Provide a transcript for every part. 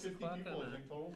6 50 o'clock people, on I think, total.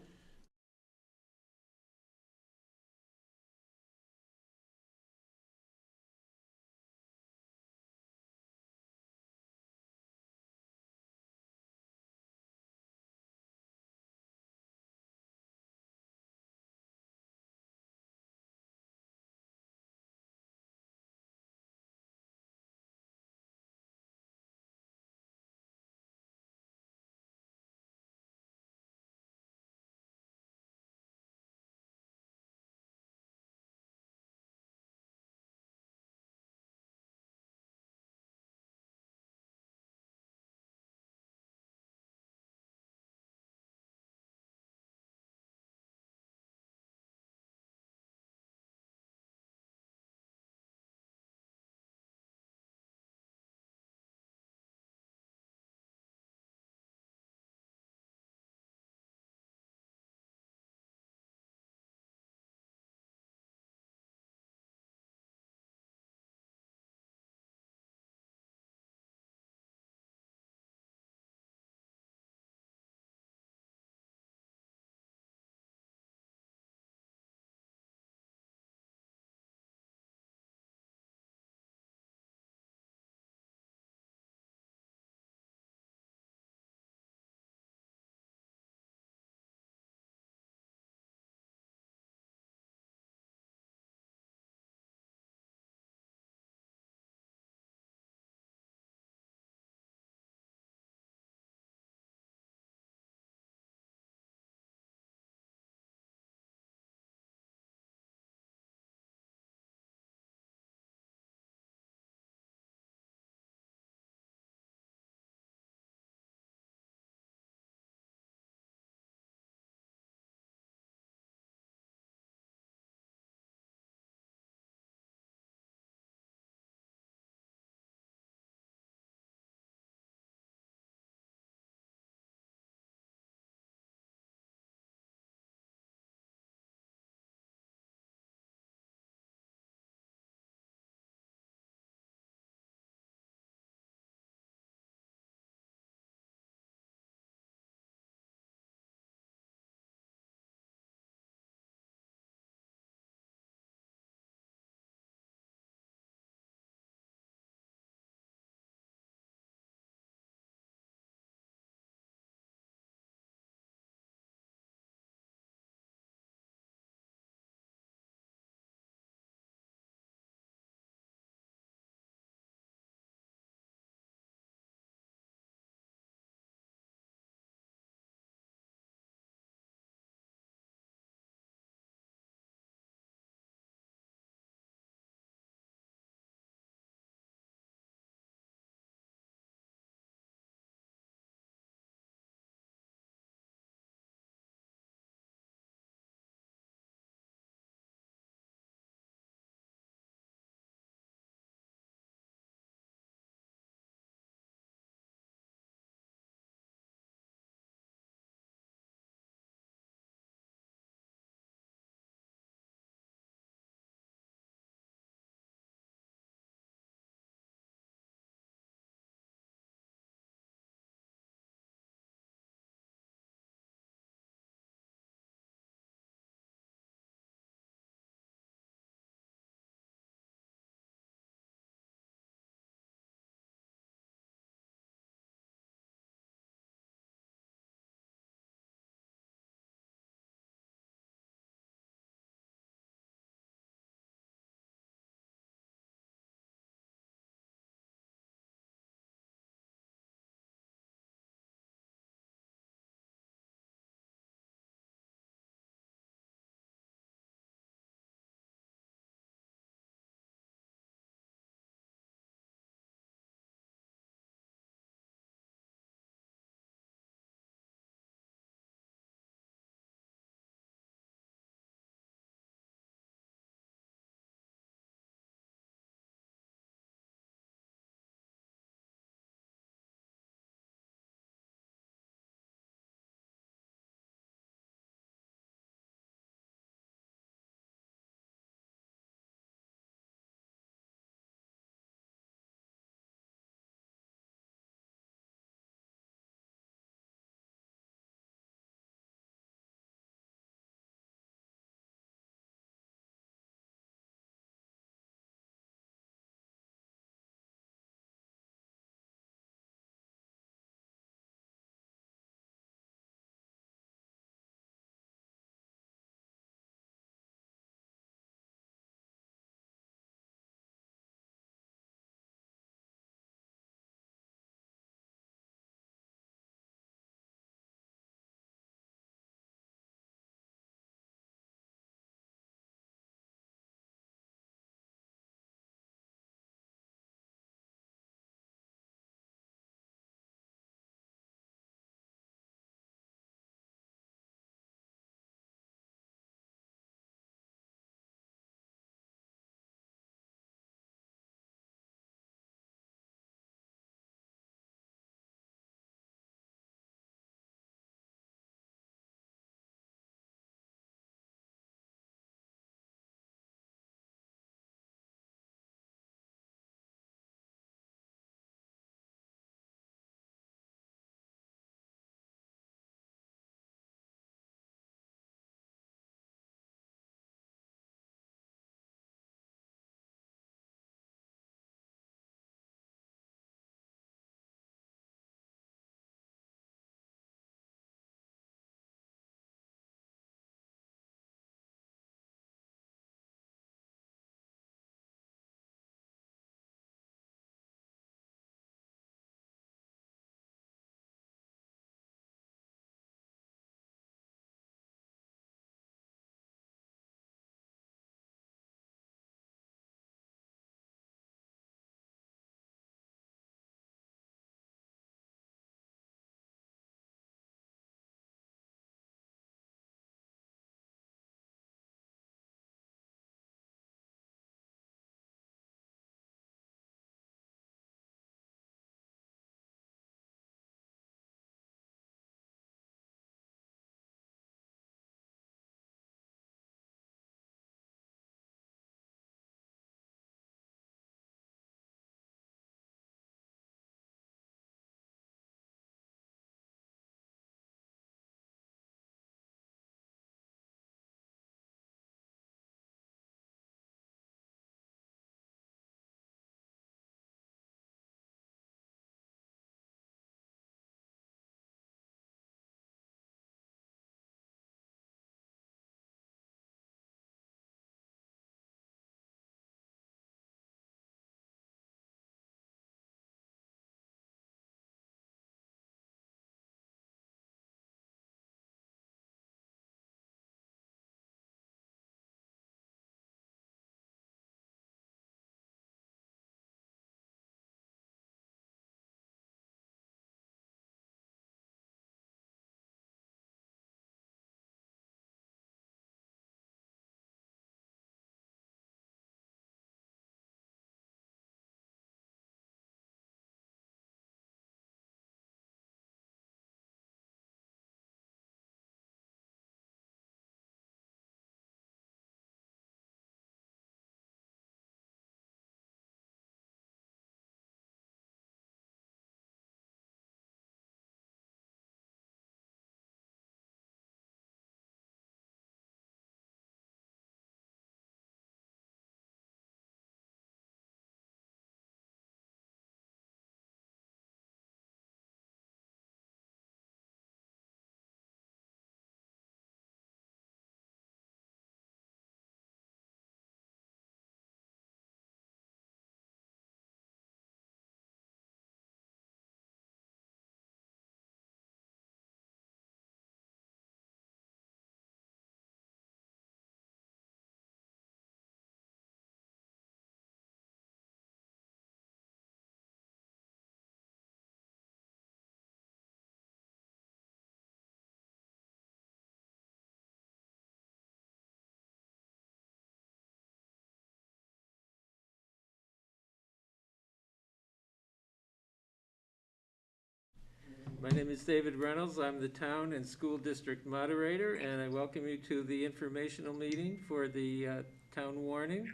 My name is David Reynolds. I'm the Town and School District Moderator, and I welcome you to the informational meeting for the town warning.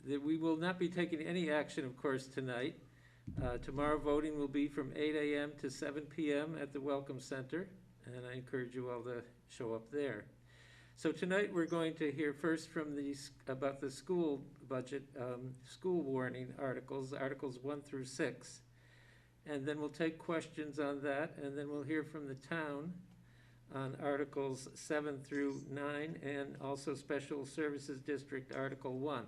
We will not be taking any action, of course, tonight. Tomorrow voting will be from 8 a.m. to 7 p.m. at the Welcome Center, and I encourage you all to show up there. So tonight we're going to hear first from about the school budget, school warning articles 1 through 6. And then we'll take questions on that, and then we'll hear from the town on Articles 7 through 9, and also Special Services District Article 1.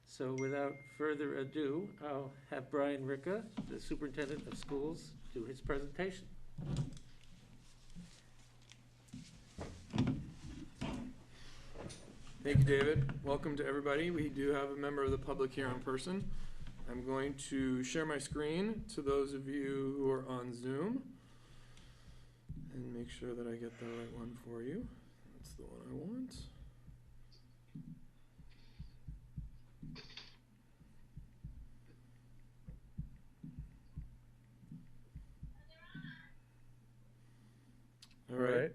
So without further ado, I'll have Brian Ricca, the Superintendent of Schools, do his presentation. Thank you, David. Welcome to everybody. We do have a member of the public here in person. I'm going to share my screen to those of you who are on Zoom and make sure that I get the right one for you. That's the one I want. All right.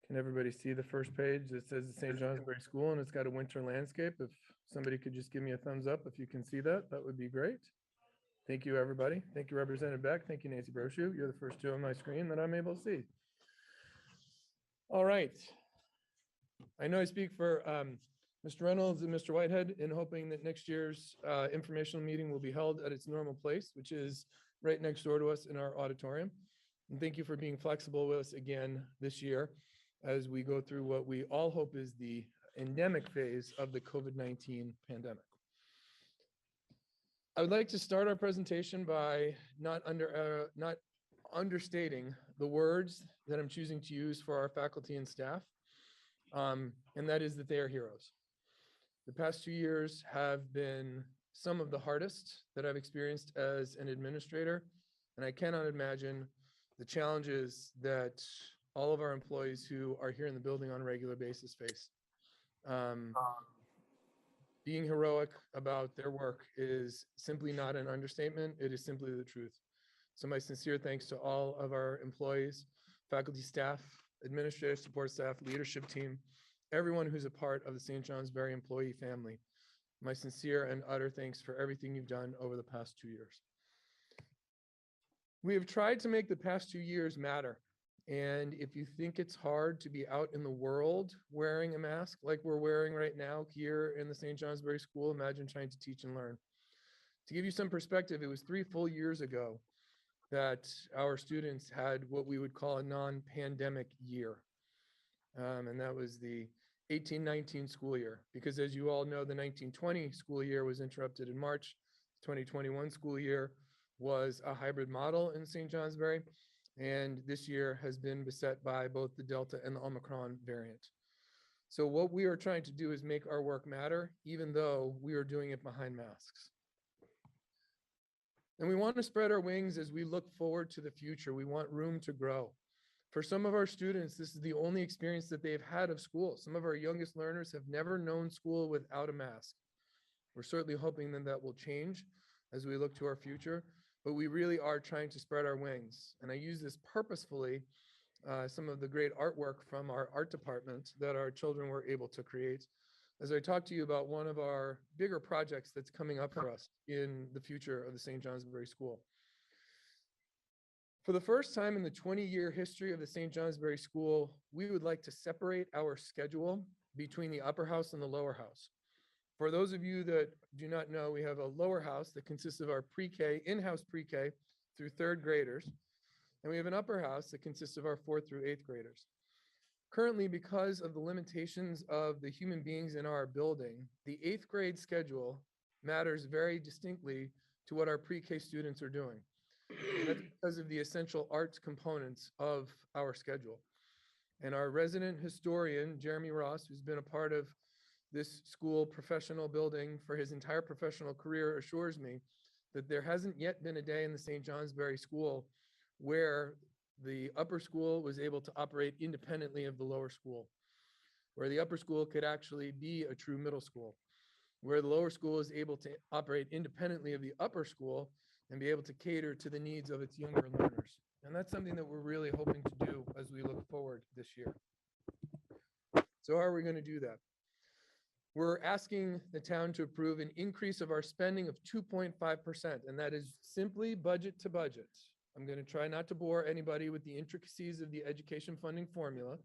Can everybody see the first page that says the St. Johnsbury School and it's got a winter landscape? If somebody could just give me a thumbs up if you can see that, that would be great. Thank you, everybody. Thank you, Representative Beck. Thank you, Nancy Brochu. You're the first two on my screen that I'm able to see. All right. I know I speak for Mr. Reynolds and Mr. Whitehead in hoping that next year's informational meeting will be held at its normal place, which is right next door to us in our auditorium. And thank you for being flexible with us again this year as we go through what we all hope is the endemic phase of the COVID-19 pandemic. I would like to start our presentation by not understating the words that I'm choosing to use for our faculty and staff, and that is that they are heroes. The past 2 years have been some of the hardest that I've experienced as an administrator, and I cannot imagine the challenges that all of our employees who are here in the building on a regular basis face. Being heroic about their work is simply not an understatement. It is simply the truth. So my sincere thanks to all of our employees, faculty, staff, administrative support staff, leadership team, everyone who's a part of the St. Johnsbury employee family. My sincere and utter thanks for everything you've done over the past 2 years. We have tried to make the past 2 years matter. And if you think it's hard to be out in the world wearing a mask like we're wearing right now here in the St. Johnsbury School, imagine trying to teach and learn. To give you some perspective, it was 3 full years ago that our students had what we would call a non-pandemic year. And that was the 18-19 school year, because as you all know, the 19-20 school year was interrupted in March. 2021 school year was a hybrid model in St. Johnsbury. And this year has been beset by both the Delta and the Omicron variant. So what we are trying to do is make our work matter, even though we are doing it behind masks. And we want to spread our wings as we look forward to the future. We want room to grow. For some of our students, this is the only experience that they've had of school. Some of our youngest learners have never known school without a mask. We're certainly hoping that that will change as we look to our future. But we really are trying to spread our wings. And I use this purposefully, some of the great artwork from our art department that our children were able to create, as I talk to you about one of our bigger projects that's coming up for us in the future of the St. Johnsbury School. For the first time in the 20-year history of the St. Johnsbury School, we would like to separate our schedule between the upper house and the lower house. For those of you that do not know, we have a lower house that consists of our pre-K, in-house pre-K through 3rd graders. And we have an upper house that consists of our 4th through 8th graders. Currently, because of the limitations of the human beings in our building, the 8th grade schedule matters very distinctly to what our pre-K students are doing. And that's because of the essential arts components of our schedule. And our resident historian, Jeremy Ross, who's been a part of this school professional building for his entire professional career, assures me that there hasn't yet been a day in the St. Johnsbury School where the upper school was able to operate independently of the lower school, where the upper school could actually be a true middle school, where the lower school is able to operate independently of the upper school and be able to cater to the needs of its younger learners. And that's something that we're really hoping to do as we look forward this year. So how are we going to do that? We're asking the town to approve an increase of our spending of 2.5%, and that is simply budget to budget. I'm going to try not to bore anybody with the intricacies of the education funding formula,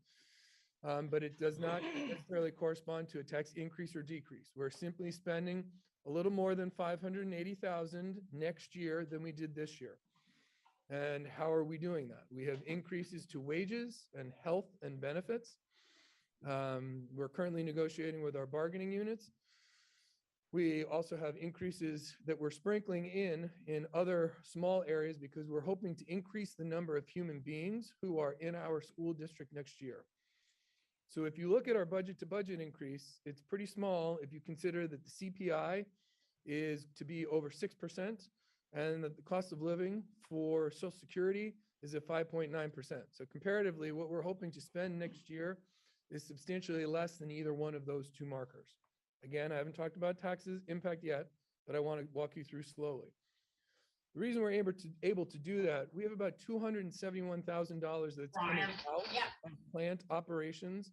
but it does not necessarily correspond to a tax increase or decrease. We're simply spending a little more than $580,000 next year than we did this year. And how are we doing that? We have increases to wages and health and benefits. We're currently negotiating with our bargaining units. We also have increases that we're sprinkling in other small areas because we're hoping to increase the number of human beings who are in our school district next year. So if you look at our budget to budget increase, it's pretty small if you consider that the CPI is to be over 6% and that the cost of living for Social Security is at 5.9%. So comparatively, what we're hoping to spend next year is substantially less than either one of those two markers. Again, I haven't talked about taxes impact yet, but I want to walk you through slowly. The reason we're able to do that, we have about $271,000 that's coming out of plant operations.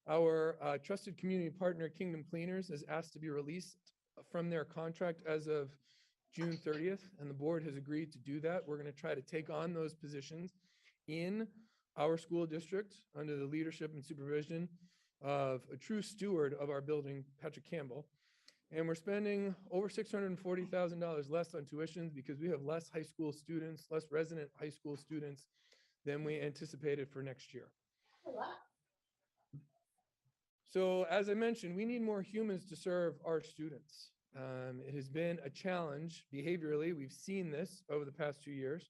Our trusted community partner, Kingdom Cleaners, has asked to be released from their contract as of June 30th, and the board has agreed to do that. We're going to try to take on those positions in our school district under the leadership and supervision of a true steward of our building, Patrick Campbell. And we're spending over $640,000 less on tuitions because we have less high school students, less resident high school students than we anticipated for next year. So as I mentioned, we need more humans to serve our students. It has been a challenge behaviorally. We've seen this over the past 2 years,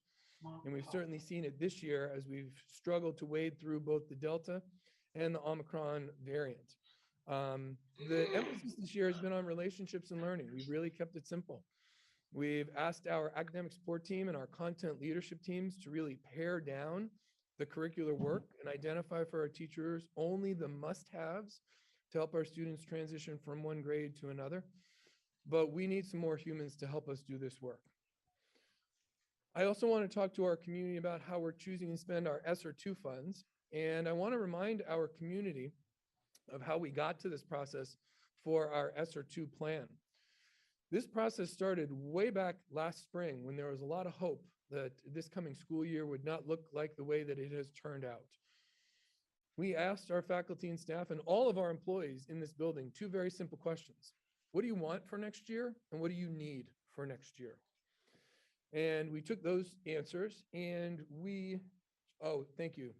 and we've certainly seen it this year as we've struggled to wade through both the Delta and the Omicron variant. The emphasis this year has been on relationships and learning. We've really kept it simple. We've asked our academic support team and our content leadership teams to really pare down the curricular work and identify for our teachers only the must-haves to help our students transition from one grade to another. But we need some more humans to help us do this work. I also want to talk to our community about how we're choosing to spend our ESSER II funds. And I want to remind our community of how we got to this process for our ESSER II plan. This process started way back last spring when there was a lot of hope that this coming school year would not look like the way that it has turned out. We asked our faculty and staff and all of our employees in this building two very simple questions. What do you want for next year? And what do you need for next year? And we took those answers and oh, thank you.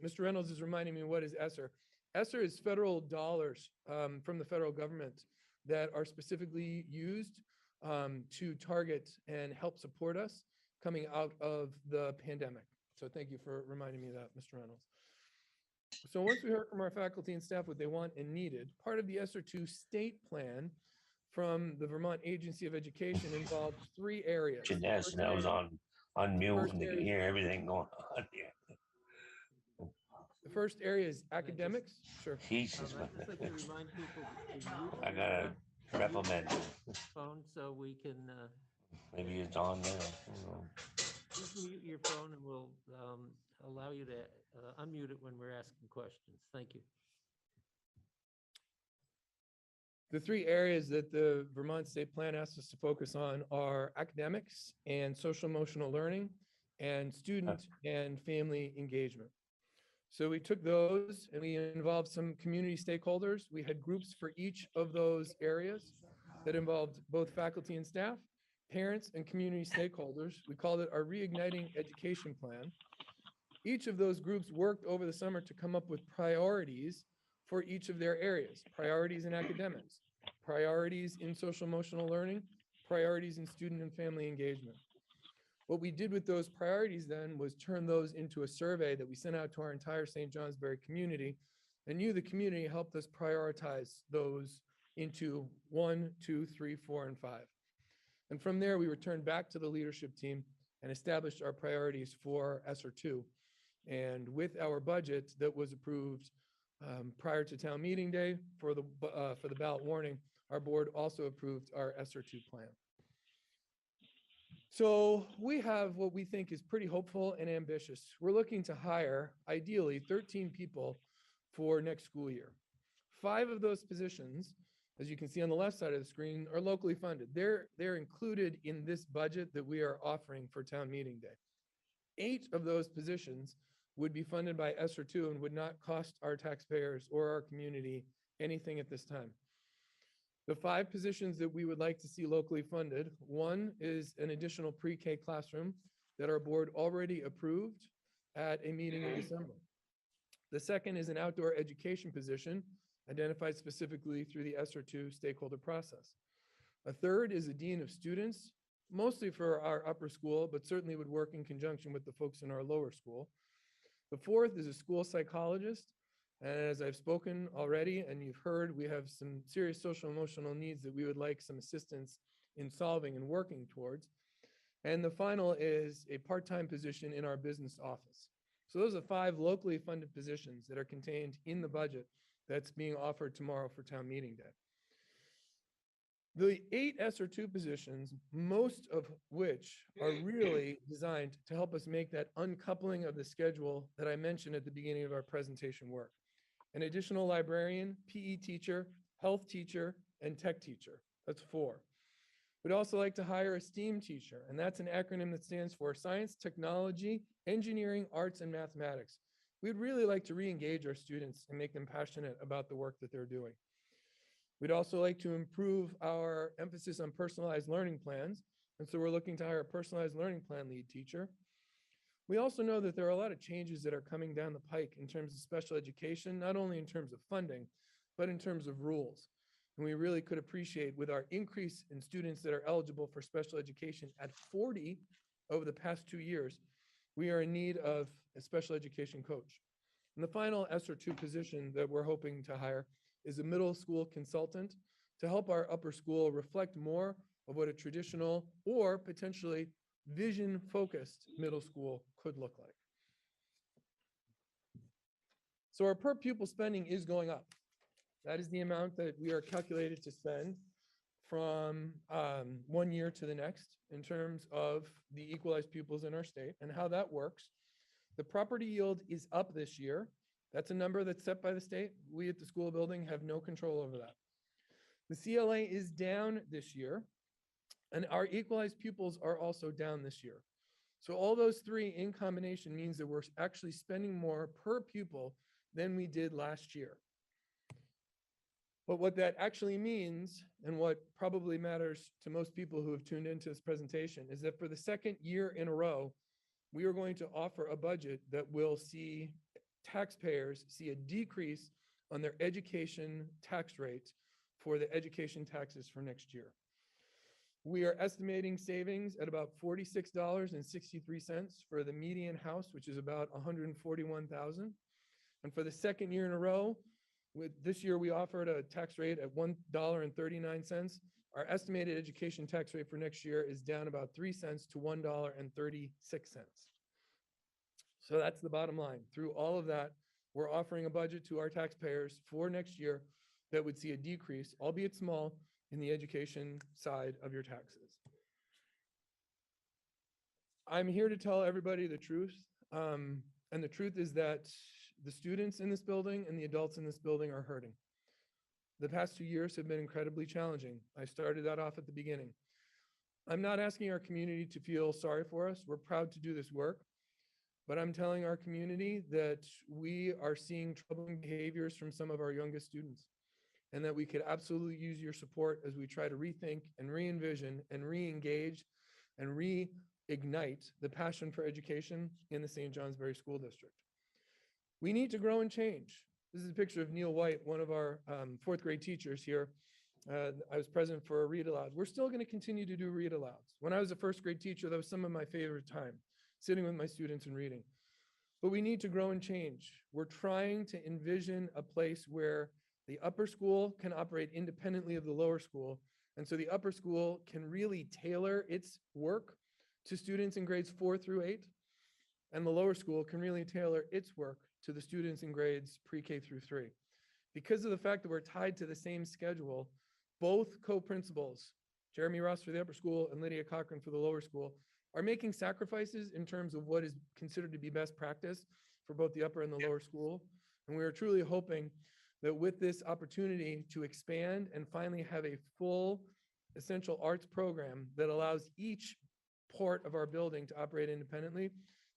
Mr. Reynolds is reminding me, what is ESSER? ESSER is federal dollars from the federal government that are specifically used to target and help support us coming out of the pandemic. So thank you for reminding me of that, Mr. Reynolds. So once we heard from our faculty and staff what they want and needed, part of the ESSER II state plan from the Vermont Agency of Education involved 3 areas. Janessa, that was on mute and they can hear everything going on here. The first area is academics. Sure. Jesus, I'd just like to remind people to mute I gotta reprimand him. phone so we can Maybe it's on there. just mute your phone and we'll allow you to unmute it when we're asking questions. Thank you. The 3 areas that the Vermont State Plan asks us to focus on are academics and social emotional learning and student and family engagement. So we took those and we involved some community stakeholders. We had groups for each of those areas that involved both faculty and staff, parents and community stakeholders. We called it our Reigniting Education Plan. Each of those groups worked over the summer to come up with priorities for each of their areas, priorities in academics, priorities in social emotional learning, priorities in student and family engagement. What we did with those priorities then was turn those into a survey that we sent out to our entire St. Johnsbury community, and you, the community, helped us prioritize those into 1, 2, 3, 4, and 5. And from there, we returned back to the leadership team and established our priorities for ESSER II. And with our budget that was approved prior to town meeting day for the ballot warning, our board also approved our ESSER II plan. So we have what we think is pretty hopeful and ambitious. We're looking to hire ideally 13 people for next school year. 5 of those positions, as you can see on the left side of the screen, are locally funded. They're included in this budget that we are offering for town meeting day. 8 of those positions would be funded by ESSER 2 and would not cost our taxpayers or our community anything at this time. The 5 positions that we would like to see locally funded, one is an additional pre-K classroom that our board already approved at a meeting in December. The second is an outdoor education position identified specifically through the ESSER 2 stakeholder process. A third is a dean of students, mostly for our upper school, but certainly would work in conjunction with the folks in our lower school. The fourth is a school psychologist. And as I've spoken already, and you've heard, we have some serious social emotional needs that we would like some assistance in solving and working towards. And the final is a part-time position in our business office. So those are 5 locally funded positions that are contained in the budget that's being offered tomorrow for town meeting day. The 8 ESSER 2 positions, most of which are really designed to help us make that uncoupling of the schedule that I mentioned at the beginning of our presentation work. An additional librarian, PE teacher, health teacher, and tech teacher. That's 4. We'd also like to hire a STEAM teacher, and that's an acronym that stands for Science, Technology, Engineering, Arts, and Mathematics. We'd really like to re-engage our students and make them passionate about the work that they're doing. We'd also like to improve our emphasis on personalized learning plans, and so we're looking to hire a personalized learning plan lead teacher. We also know that there are a lot of changes that are coming down the pike in terms of special education, not only in terms of funding, but in terms of rules. And we really could appreciate, with our increase in students that are eligible for special education at 40 over the past 2 years, we are in need of a special education coach. And the final ESSER 2 position that we're hoping to hire is a middle school consultant to help our upper school reflect more of what a traditional or potentially vision-focused middle school could look like. So our per pupil spending is going up. That is the amount that we are calculated to spend from 1 year to the next in terms of the equalized pupils in our state and how that works. The property yield is up this year. That's a number that's set by the state. We at the school building have no control over that. The CLA is down this year, and our equalized pupils are also down this year. So all those 3 in combination means that we're actually spending more per pupil than we did last year. But what that actually means, and what probably matters to most people who have tuned into this presentation, is that for the 2nd year in a row, we are going to offer a budget that will see taxpayers see a decrease on their education tax rate for the education taxes for next year. We are estimating savings at about $46.63 for the median house, which is about $141,000. And for the 2nd year in a row, with this year we offered a tax rate at $1.39. Our estimated education tax rate for next year is down about 3 cents to $1.36. So that's the bottom line. Through all of that, we're offering a budget to our taxpayers for next year that would see a decrease, albeit small, in the education side of your taxes. I'm here to tell everybody the truth. And the truth is that the students in this building and the adults in this building are hurting. The past 2 years have been incredibly challenging. I started that off at the beginning. I'm not asking our community to feel sorry for us. We're proud to do this work. But I'm telling our community that we are seeing troubling behaviors from some of our youngest students, and that we could absolutely use your support as we try to rethink and re-envision and re-engage and reignite the passion for education in the St. Johnsbury School District. We need to grow and change. This is a picture of Neil White, one of our 4th grade teachers here. I was present for a read aloud. We're still going to continue to do read alouds. When I was a 1st grade teacher, that was some of my favorite time, sitting with my students and reading. But we need to grow and change. We're trying to envision a place where the upper school can operate independently of the lower school. And so the upper school can really tailor its work to students in grades 4 through 8. And the lower school can really tailor its work to the students in grades pre-K through 3. Because of the fact that we're tied to the same schedule, both co-principals Jeremy Ross for the upper school and Lydia Cochran for the lower school, are making sacrifices in terms of what is considered to be best practice for both the upper and the lower school. And we are truly hoping that with this opportunity to expand and finally have a full essential arts program that allows each part of our building to operate independently,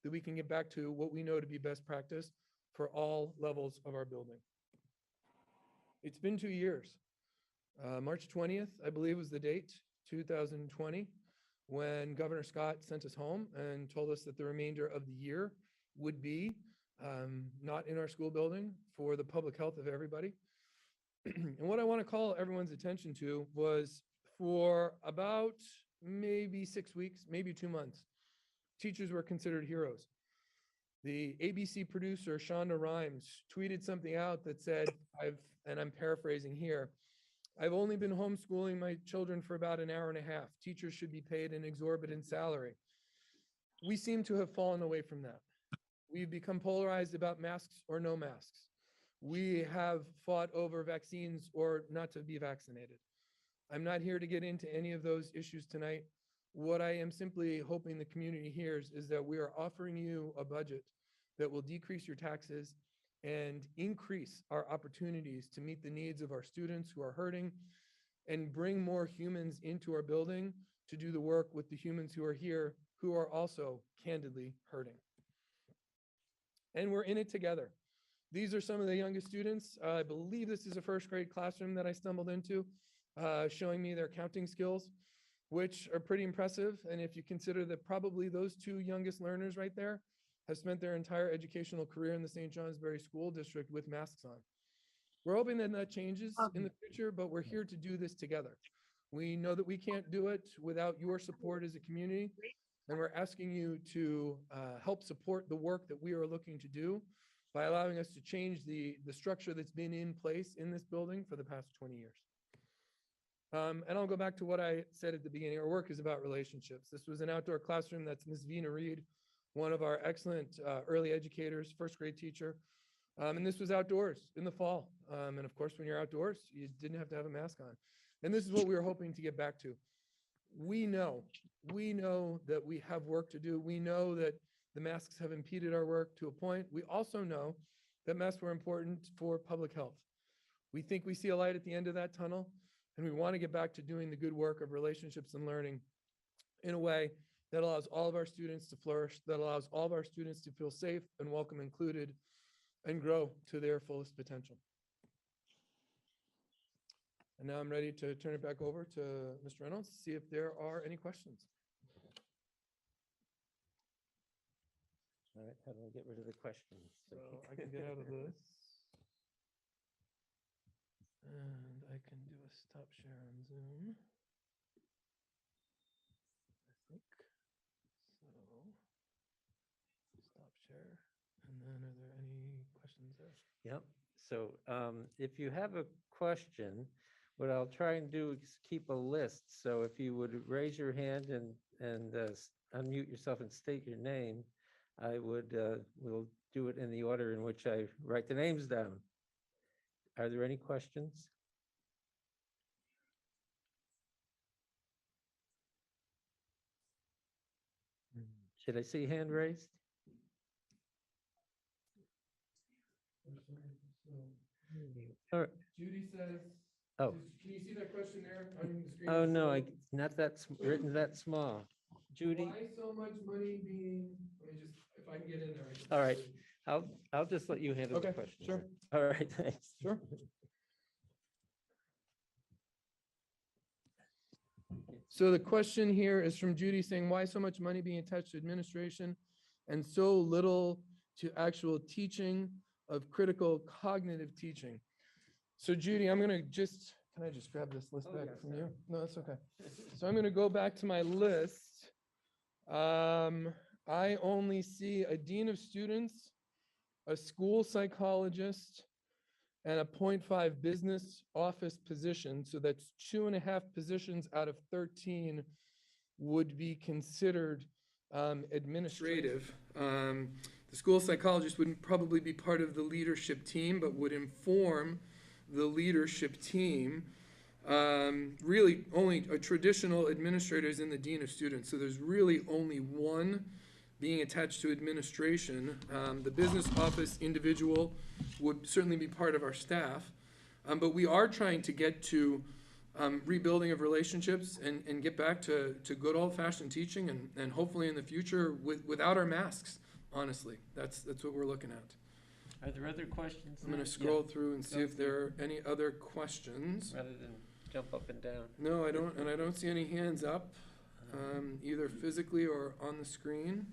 that we can get back to what we know to be best practice for all levels of our building. It's been 2 years. March 20th, I believe, was the date, 2020, when Governor Scott sent us home and told us that the remainder of the year would be not in our school building for the public health of everybody. And what I want to call everyone's attention to was, for about maybe 6 weeks, maybe 2 months, teachers were considered heroes. The ABC producer, Shonda Rhimes, tweeted something out that said, and I'm paraphrasing here, "I've only been homeschooling my children for about an hour and a half. Teachers should be paid an exorbitant salary." We seem to have fallen away from that. We've become polarized about masks or no masks. We have fought over vaccines or not to be vaccinated. I'm not here to get into any of those issues tonight. What I am simply hoping the community hears is that we are offering you a budget that will decrease your taxes and increase our opportunities to meet the needs of our students who are hurting and bring more humans into our building to do the work with the humans who are here who are also candidly hurting. And we're in it together. These are some of the youngest students. I believe this is a first grade classroom that I stumbled into, showing me their counting skills, which are pretty impressive. And if you consider that probably those two youngest learners right there have spent their entire educational career in the St. Johnsbury School District with masks on. We're hoping that that changes in the future, but we're here to do this together. We know that we can't do it without your support as a community, and we're asking you to help support the work that we are looking to do by allowing us to change the structure that's been in place in this building for the past 20 years. And I'll go back to what I said at the beginning. Our work is about relationships. This was an outdoor classroom. That's Ms. Vina Reed, one of our excellent early educators, first grade teacher. And this was outdoors in the fall. And of course, when you're outdoors, you didn't have to have a mask on. And this is what we were hoping to get back to. We know that we have work to do. We know that the masks have impeded our work to a point. We also know that masks were important for public health. We think we see a light at the end of that tunnel, and we want to get back to doing the good work of relationships and learning in a way that allows all of our students to flourish, that allows all of our students to feel safe and welcome, included, and grow to their fullest potential. And now I'm ready to turn it back over to Mr. Reynolds to see if there are any questions. All right, how do I get rid of the questions? So I can get out of this. And I can do a stop share on Zoom. I think. So stop share. And then are there any questions there? Yep. So if you have a question, what I'll try and do is keep a list. So if you would raise your hand and unmute yourself and state your name, I would we'll do it in the order in which I write the names down. Are there any questions? Should I see a hand raised? All right. Judy says, Oh. Can you see that question there on the screen? Oh, no, So, not that, written that small. Judy, why so much money being, let me just, if I can get in there. I can all right, see. I'll just let you handle the Okay, question. sure. All right, thanks. Sure. So the question here is from Judy saying, why so much money being attached to administration and so little to actual teaching of critical cognitive teaching? So Judy, I'm gonna just, can I just grab this list back from you? No, that's okay. So I'm gonna go back to my list. I only see a dean of students, a school psychologist, and a 0.5 business office position. So that's 2.5 positions out of 13 would be considered administrative. The school psychologist wouldn't probably be part of the leadership team, but would inform the leadership team. Really, only a traditional administrator is in the dean of students, so there's really only one being attached to administration. The business office individual would certainly be part of our staff, but we are trying to get to rebuilding of relationships and get back to good old-fashioned teaching, and hopefully in the future without our masks, honestly. That's what we're looking at. Are there other questions? I'm going to scroll through and see if there are any other questions. Rather than jump up and down. No, I don't see any hands up, either physically or on the screen.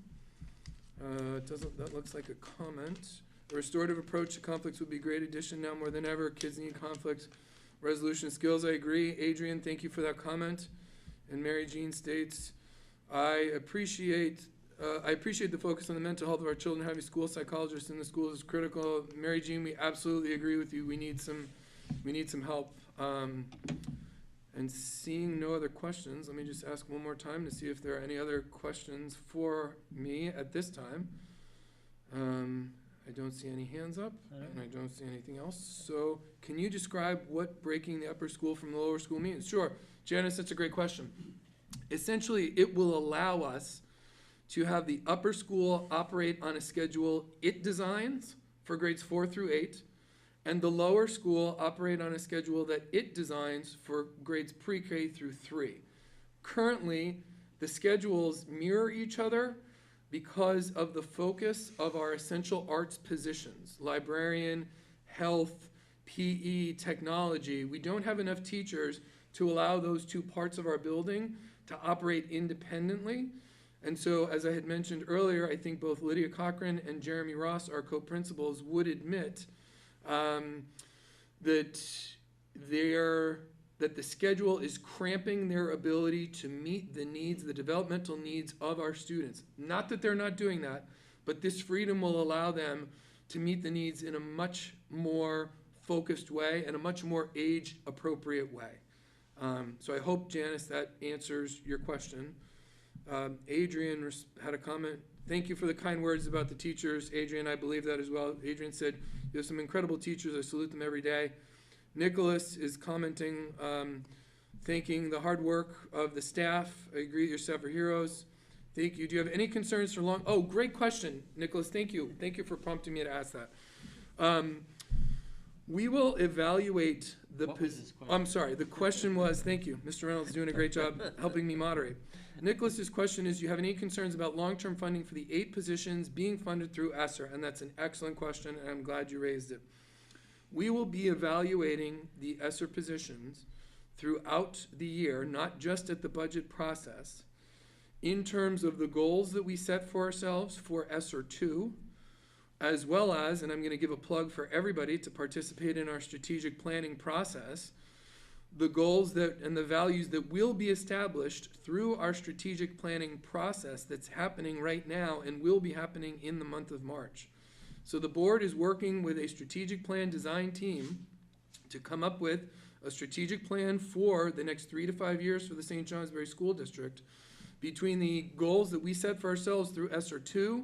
That looks like a comment. A restorative approach to conflicts would be a great addition now more than ever. Kids need conflict resolution skills. I agree. Adrian, thank you for that comment. And Mary Jean states, I appreciate the focus on the mental health of our children. Having school psychologists in the schools is critical. Mary Jean, we absolutely agree with you. We need some help. And seeing no other questions, let me just ask one more time to see if there are any other questions for me at this time. I don't see any hands up, and I don't see anything else. So can you describe what breaking the upper school from the lower school means? Sure. Janice, that's a great question. Essentially, it will allow us to have the upper school operate on a schedule it designs for grades 4 through 8, and the lower school operate on a schedule that it designs for grades pre-K through 3. Currently, the schedules mirror each other because of the focus of our essential arts positions, librarian, health, PE, technology. We don't have enough teachers to allow those two parts of our building to operate independently. And so, as I had mentioned earlier, I think both Lydia Cochran and Jeremy Ross, our co-principals, would admit that the schedule is cramping their ability to meet the needs, the developmental needs of our students. Not that they're not doing that, but this freedom will allow them to meet the needs in a much more focused way and a much more age-appropriate way. So I hope, Janice, that answers your question. Adrian had a comment. Thank you for the kind words about the teachers. Adrian, I believe that as well. Adrian said, you have some incredible teachers. I salute them every day. Nicholas is commenting, thanking the hard work of the staff. I agree, your staff are heroes. Thank you. Do you have any concerns for long? Oh, great question, Nicholas. Thank you. Thank you for prompting me to ask that. We will evaluate the I'm sorry. The question was, thank you. Mr. Reynolds is doing a great job helping me moderate. Nicholas's question is, do you have any concerns about long-term funding for the 8 positions being funded through ESSER? And that's an excellent question, and I'm glad you raised it. We will be evaluating the ESSER positions throughout the year, not just at the budget process, in terms of the goals that we set for ourselves for ESSER 2, as well as, and I'm going to give a plug for everybody to participate in our strategic planning process, the goals that and the values that will be established through our strategic planning process that's happening right now and will be happening in the month of March. So the board is working with a strategic plan design team to come up with a strategic plan for the next 3 to 5 years for the St. Johnsbury School District, between the goals that we set for ourselves through ESSER 2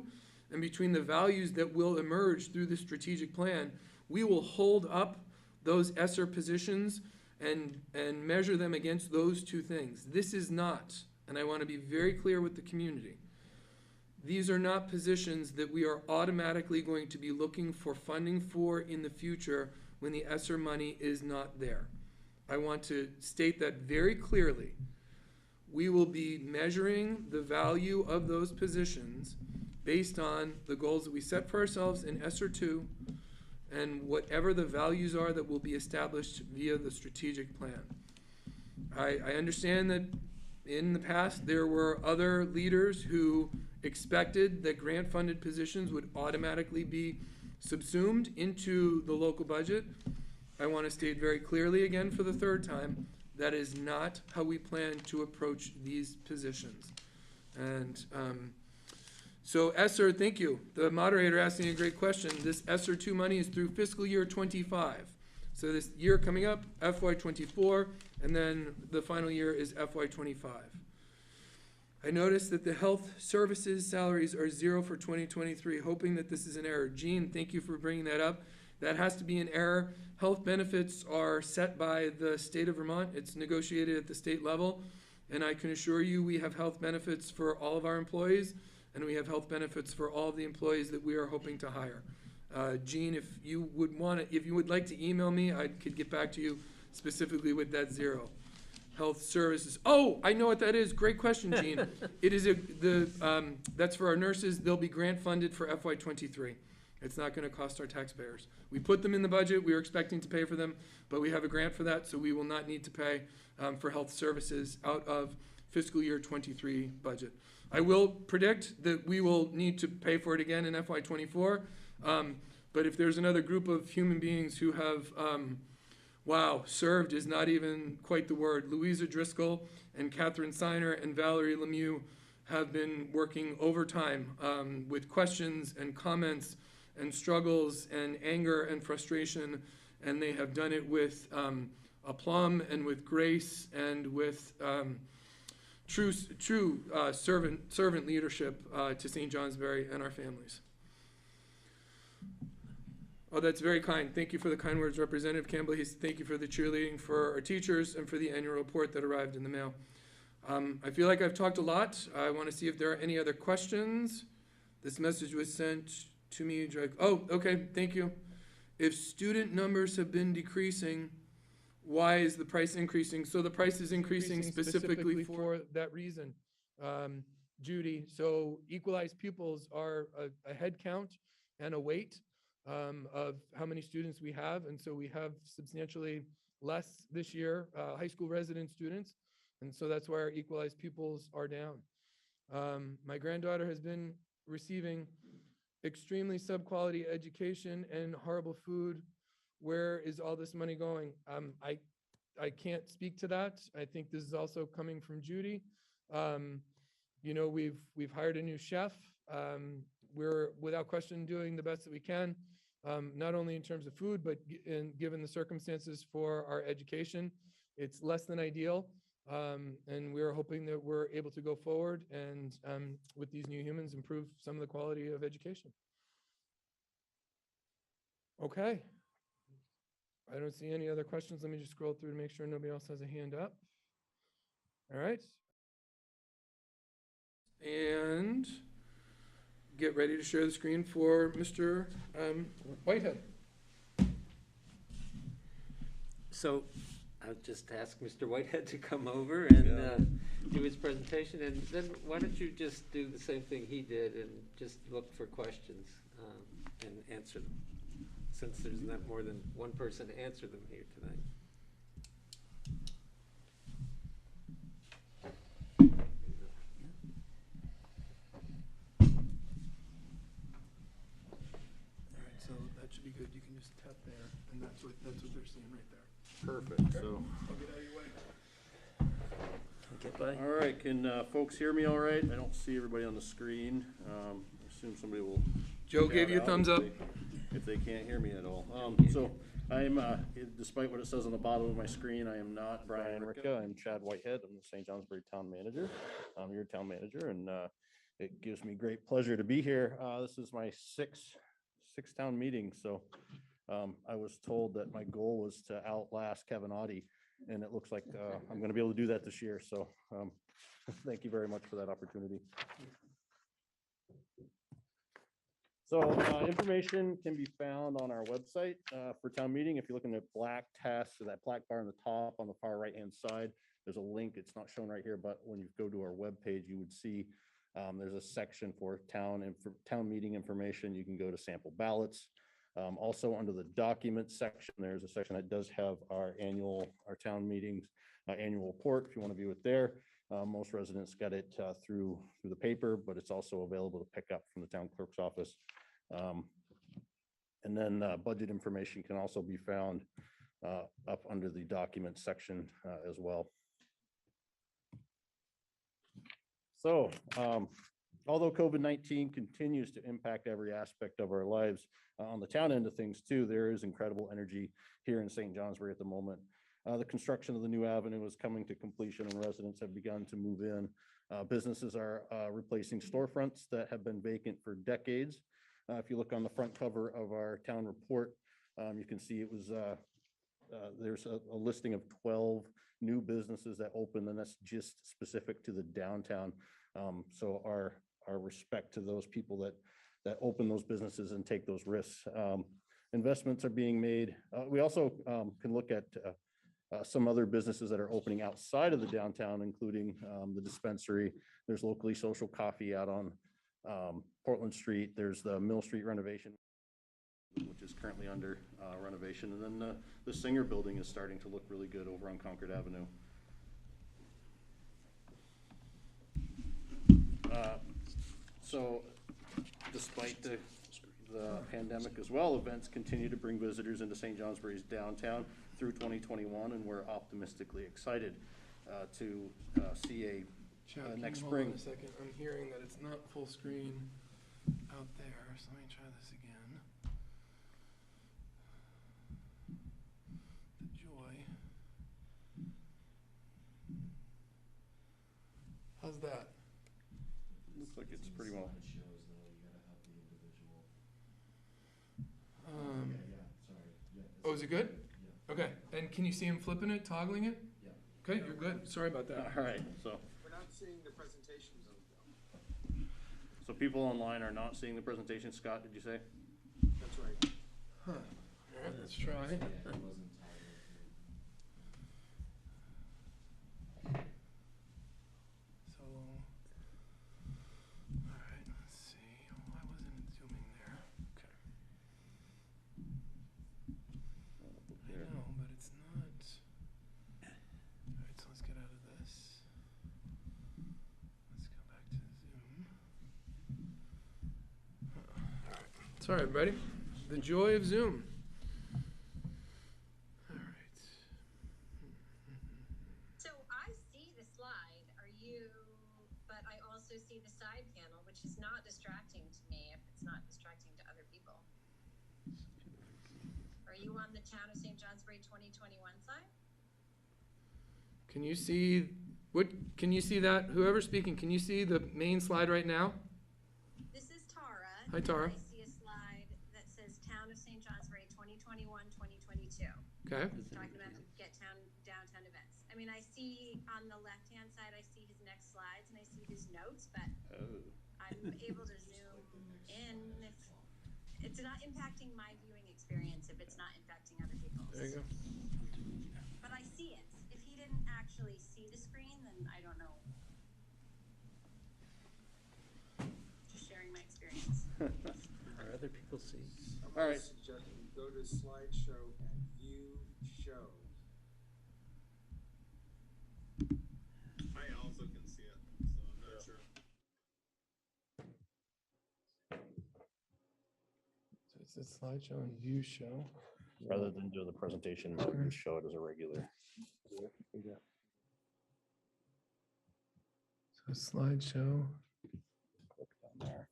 and between the values that will emerge through the strategic plan. We will hold up those ESSER positions and measure them against those two things. This is not, and I want to be very clear with the community, these are not positions that we are automatically going to be looking for funding for in the future when the ESSER money is not there. I want to state that very clearly. We will be measuring the value of those positions based on the goals that we set for ourselves in ESSER 2 and whatever the values are that will be established via the strategic plan. I understand that in the past there were other leaders who expected that grant-funded positions would automatically be subsumed into the local budget. I want to state very clearly again for the 3rd time, that is not how we plan to approach these positions. And so ESSER, thank you. The moderator asked me a great question. This ESSER 2 money is through fiscal year 25. So this year coming up, FY24, and then the final year is FY25. I noticed that the health services salaries are 0 for 2023, hoping that this is an error. Jean, thank you for bringing that up. That has to be an error. Health benefits are set by the state of Vermont. It's negotiated at the state level. And I can assure you, we have health benefits for all of our employees, and we have health benefits for all of the employees that we are hoping to hire. Gene, if you would like to email me, I could get back to you specifically with that zero. Health services. Oh, I know what that is. Great question, Gene. It is that's for our nurses. They'll be grant funded for FY23. It's not going to cost our taxpayers. We put them in the budget. We were expecting to pay for them, but we have a grant for that, so we will not need to pay for health services out of fiscal year 23 budget. I will predict that we will need to pay for it again in FY24, but if there's another group of human beings who have wow, served is not even quite the word. Louisa Driscoll and Catherine Siner and Valerie Lemieux have been working overtime with questions and comments and struggles and anger and frustration, and they have done it with aplomb and with grace and with true servant leadership to St. Johnsbury and our families. Oh, that's very kind. Thank you for the kind words, Representative Campbell. Thank you for the cheerleading for our teachers and for the annual report that arrived in the mail. I feel like I've talked a lot. I want to see if there are any other questions. This message was sent to me. Oh, okay. Thank you. If student numbers have been decreasing, why is the price increasing? So the price is increasing specifically for that reason, Judy. So equalized pupils are a head count and a weight of how many students we have. And so we have substantially less this year, high school resident students. And so that's why our equalized pupils are down. My granddaughter has been receiving extremely sub-quality education and horrible food. Where is all this money going? I can't speak to that. I think this is also coming from Judy. You know, we've hired a new chef. We're without question doing the best that we can, not only in terms of food, but given the circumstances for our education. It's less than ideal, and we're hoping that we're able to go forward and with these new humans improve some of the quality of education. Okay. I don't see any other questions. Let me just scroll through to make sure nobody else has a hand up. All right. And get ready to share the screen for Mr. Whitehead. So I'll just ask Mr. Whitehead to come over and do his presentation, and then why don't you just do the same thing he did and just look for questions and answer them, since there's not more than one person to answer them here tonight. All right, so that should be good. You can just tap there, and that's what they're seeing right there. Perfect. Okay. So, I'll get out of your way. Get by. all right. Can folks hear me all right? I don't see everybody on the screen. I assume somebody will. Joe shout gave you a out thumbs up. if they can't hear me at all. So I'm, despite what it says on the bottom of my screen, I am not Brian Ricka. I'm Chad Whitehead. I'm the St. Johnsbury town manager. I'm your town manager, and it gives me great pleasure to be here. This is my sixth town meeting. So I was told that my goal was to outlast Kevin Audie, and it looks like I'm going to be able to do that this year. So thank you very much for that opportunity. So information can be found on our website for town meeting. If you look in the black task, so that black bar on the top on the far right hand side, there's a link. It's not shown right here, but when you go to our webpage, you would see there's a section for town meeting information. You can go to sample ballots. Also under the documents section, there's a section that does have our town meetings annual report if you want to view it there. Most residents get it through the paper, but it's also available to pick up from the town clerk's office. And then budget information can also be found up under the documents section as well. So although COVID-19 continues to impact every aspect of our lives, on the town end of things too, there is incredible energy here in St. Johnsbury at the moment. The construction of the new avenue is coming to completion and residents have begun to move in. Businesses are replacing storefronts that have been vacant for decades. If you look on the front cover of our town report, You can see it was, there's a listing of 12 new businesses that opened, and that's just specific to the downtown. So our respect to those people that open those businesses and take those risks. Investments are being made. We also can look at some other businesses that are opening outside of the downtown, including the dispensary. There's Locally Social Coffee out on Portland Street. There's the Mill Street renovation, which is currently under renovation. And then the Singer building is starting to look really good over on Concord Avenue. So despite the pandemic as well, events continue to bring visitors into St. Johnsbury's downtown through 2021, and we're optimistically excited to see a next Hold spring. on a second. I'm hearing that it's not full screen out there, so let me try this again. The joy. How's that? Looks like it's pretty well. Oh, is it good? Okay, and can you see him flipping it, toggling it? Yeah. Okay, you're good. Sorry about that. All right, so. We're not seeing the presentation though. So people online are not seeing the presentation, Scott, did you say? That's right. Huh. All right, let's try. So, all right, let's see. Why wasn't it zooming there? Okay. I know, but it's not. All right, so let's get out of this. Let's go back to Zoom. All right. Sorry, everybody. The joy of Zoom. All right. So I see the slide, but I also see the side panel, which is not distracting to me if it's not distracting to other people. Are you on the Town of St. Johnsbury 2021 side? Can you see can you see that? Whoever's speaking, can you see the main slide right now? This is Tara. Hi, Tara. I see a slide that says Town of St. Johnsbury 2021-2022. Okay. It's talking about downtown events. I mean, I see on the left-hand side, I see his next slides and I see his notes, but I'm able to zoom in if it's not impacting my viewing experience, if it's not impacting other people's. There you go. But I see it. If he didn't actually see the screen, then I don't know. Just sharing my experience. Are other people see? All right. Suggest we go to slideshow and view show. I also can see it, so I'm not sure. So it's a slideshow and view show. Rather than do the presentation, we'll just show it as a regular. So slideshow, Click down there,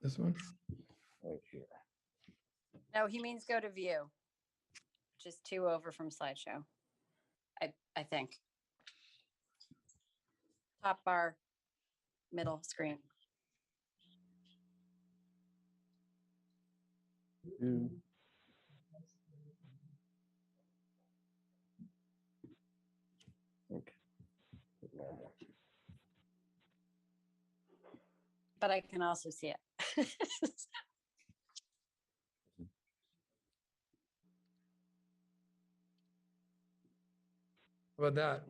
this one? right here. No, he means go to view. Just two over from slideshow. I think. Top bar, middle screen. Okay. Normal. But I can also see it. How about that?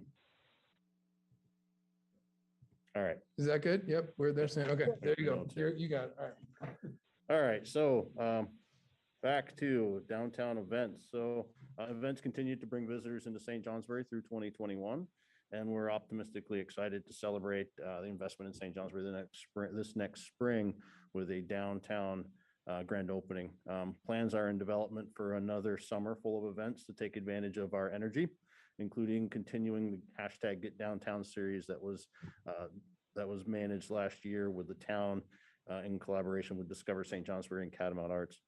All right. Is that good? Yep, we're there saying, okay, there you go. You got it. All right. All right, so back to downtown events. So events continue to bring visitors into St. Johnsbury through 2021, and we're optimistically excited to celebrate the investment in St. Johnsbury this next spring with a downtown grand opening. Plans are in development for another summer full of events to take advantage of our energy, including continuing the hashtag Get Downtown series that was managed last year with the town in collaboration with Discover St. Johnsbury and Catamount Arts.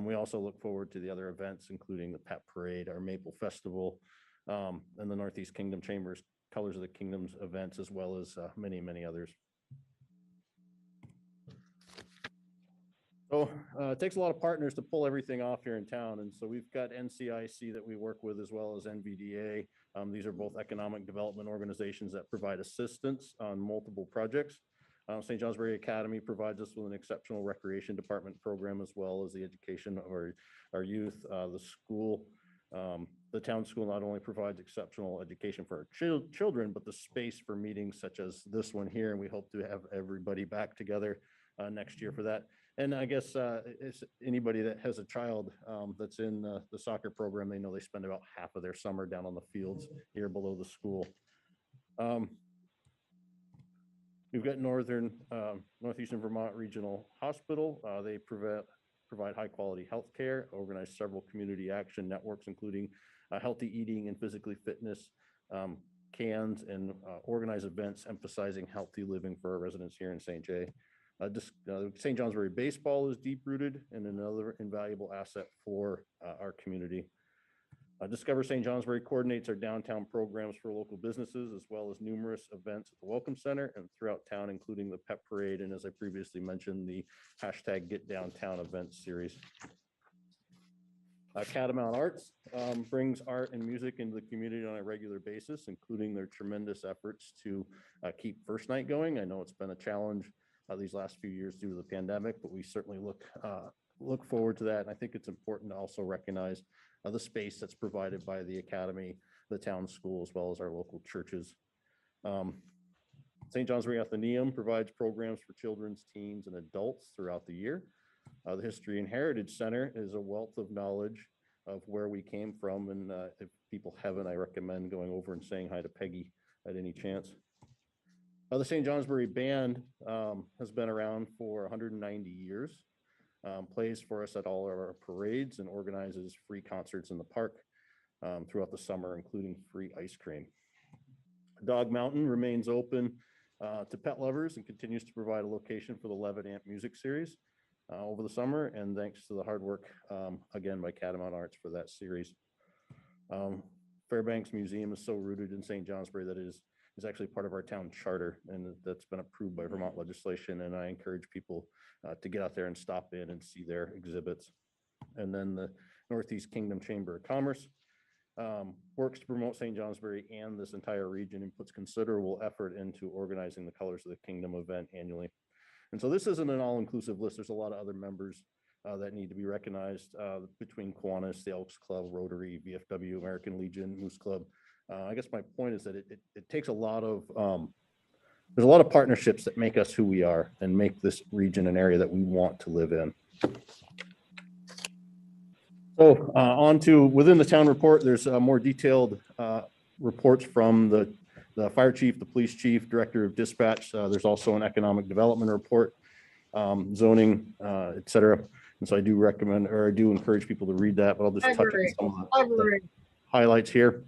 We also look forward to the other events, including the Pet Parade, our Maple Festival, and the Northeast Kingdom Chambers Colors of the Kingdoms events, as well as many, many others. So it takes a lot of partners to pull everything off here in town. And so we've got NCIC that we work with as well as NVDA. These are both economic development organizations that provide assistance on multiple projects. St. Johnsbury Academy provides us with an exceptional recreation department program as well as the education of our youth. The school, the town school not only provides exceptional education for our children, but the space for meetings such as this one here. And we hope to have everybody back together next year for that. And I guess it's anybody that has a child that's in the soccer program, they know they spend about half of their summer down on the fields here below the school. We've got Northeastern Vermont Regional Hospital. They provide high quality health care, organize several community action networks, including healthy eating and physically fitness cans, and organize events emphasizing healthy living for our residents here in St. J. St. Johnsbury baseball is deep rooted and another invaluable asset for our community. Discover St. Johnsbury coordinates our downtown programs for local businesses, as well as numerous events at the Welcome Center and throughout town, including the Pep Parade. And as I previously mentioned, the hashtag Get Downtown events series. Catamount Arts brings art and music into the community on a regular basis, including their tremendous efforts to keep First Night going. I know it's been a challenge these last few years due to the pandemic, but we certainly look forward to that. And I think it's important to also recognize the space that's provided by the Academy, the town school, as well as our local churches. St. Johnsbury Athenaeum provides programs for children's, teens, and adults throughout the year. The History and Heritage Center is a wealth of knowledge of where we came from. And if people haven't, I recommend going over and saying hi to Peggy at any chance. The St. Johnsbury Band has been around for 190 years, plays for us at all of our parades, and organizes free concerts in the park throughout the summer, including free ice cream. Dog Mountain remains open to pet lovers and continues to provide a location for the Levitt Amp music series over the summer, and thanks to the hard work, again, by Catamount Arts for that series. Fairbanks Museum is so rooted in St. Johnsbury that it is actually part of our town charter, and that's been approved by Vermont legislation. And I encourage people to get out there and stop in and see their exhibits. And then the Northeast Kingdom Chamber of Commerce works to promote St. Johnsbury and this entire region, and puts considerable effort into organizing the Colors of the Kingdom event annually. And so this isn't an all-inclusive list. There's a lot of other members that need to be recognized between Kiwanis, the Elks Club, Rotary, VFW, American Legion, Moose Club. I guess my point is that it takes a lot of, there's a lot of partnerships that make us who we are and make this region an area that we want to live in. So on to within the town report, there's more detailed reports from the fire chief, the police chief, director of dispatch. There's also an economic development report, zoning, et cetera. And so I do recommend, or I do encourage people to read that, but I'll just touch on some of the highlights here.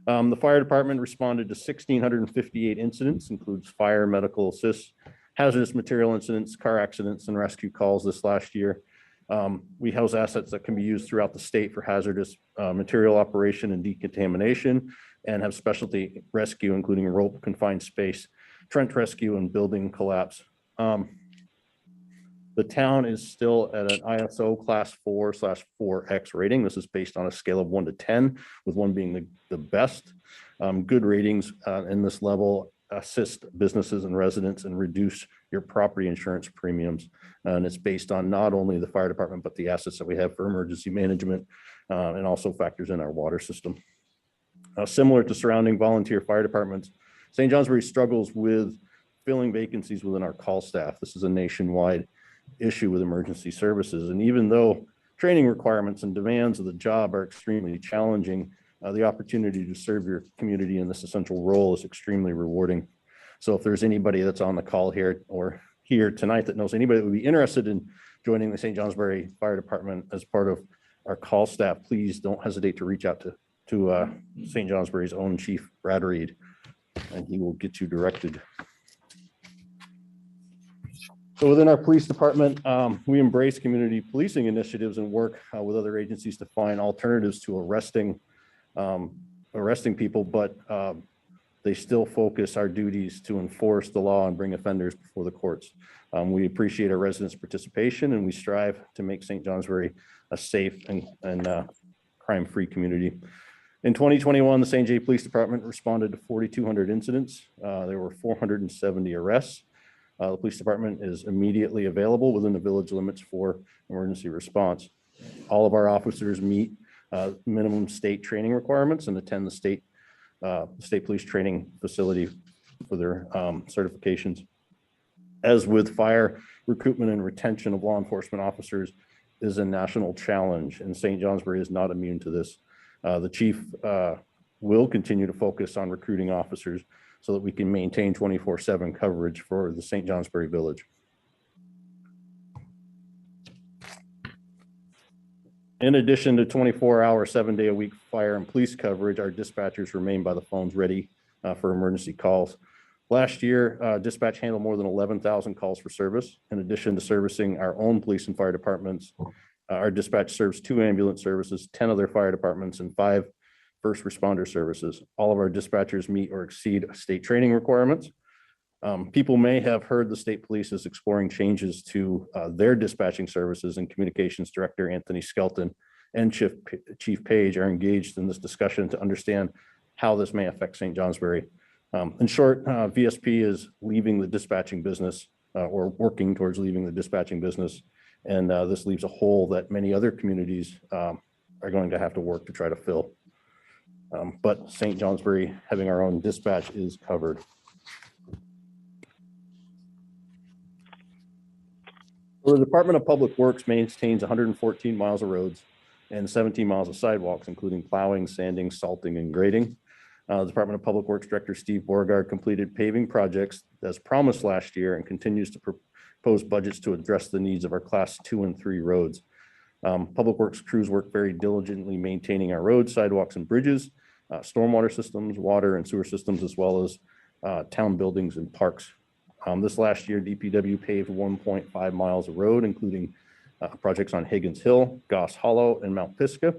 The fire department responded to 1,658 incidents, includes fire, medical assists, hazardous material incidents, car accidents, and rescue calls this last year. We house assets that can be used throughout the state for hazardous material operation and decontamination, and have specialty rescue, including rope, confined space, trench rescue, and building collapse. The town is still at an ISO class 4/4X rating. This is based on a scale of 1 to 10, with 1 being the best. Good ratings in this level assist businesses and residents and reduce your property insurance premiums. And it's based on not only the fire department, but the assets that we have for emergency management, and also factors in our water system. Similar to surrounding volunteer fire departments, St. Johnsbury struggles with filling vacancies within our call staff. This is a nationwide issue with emergency services. And even though training requirements and demands of the job are extremely challenging, the opportunity to serve your community in this essential role is extremely rewarding. So if there's anybody that's on the call here or here tonight that knows anybody that would be interested in joining the St. Johnsbury Fire Department as part of our call staff, please don't hesitate to reach out to St. Johnsbury's own Chief Brad Reed, and he will get you directed. So within our police department, we embrace community policing initiatives and work with other agencies to find alternatives to arresting people. But they still focus our duties to enforce the law and bring offenders before the courts. We appreciate our residents' participation, and we strive to make St. Johnsbury a safe and crime-free community. In 2021, the St. J Police Department responded to 4,200 incidents. There were 470 arrests. The police department is immediately available within the village limits for emergency response. All of our officers meet minimum state training requirements and attend the state police training facility for their certifications. As with fire, recruitment and retention of law enforcement officers is a national challenge, and St. Johnsbury is not immune to this. The chief will continue to focus on recruiting officers so that we can maintain 24/7 coverage for the St. Johnsbury Village. In addition to 24-hour, 7-day-a-week fire and police coverage, our dispatchers remain by the phones ready for emergency calls. Last year, dispatch handled more than 11,000 calls for service. In addition to servicing our own police and fire departments, our dispatch serves 2 ambulance services, 10 other fire departments, and 5 first responder services. All of our dispatchers meet or exceed state training requirements. People may have heard the state police is exploring changes to their dispatching services, and Communications Director Anthony Skelton and Chief Page are engaged in this discussion to understand how this may affect St. Johnsbury. In short, VSP is leaving the dispatching business or working towards leaving the dispatching business, and this leaves a hole that many other communities are going to have to work to try to fill. But St. Johnsbury having our own dispatch is covered. So the Department of Public Works maintains 114 miles of roads and 17 miles of sidewalks, including plowing, sanding, salting, and grading. The Department of Public Works Director Steve Beauregard completed paving projects as promised last year and continues to propose budgets to address the needs of our class 2 and 3 roads. Public Works crews work very diligently maintaining our roads, sidewalks, and bridges, stormwater systems, water and sewer systems, as well as town buildings and parks. This last year, DPW paved 1.5 miles of road, including projects on Higgins Hill, Goss Hollow, and Mount Pisgah.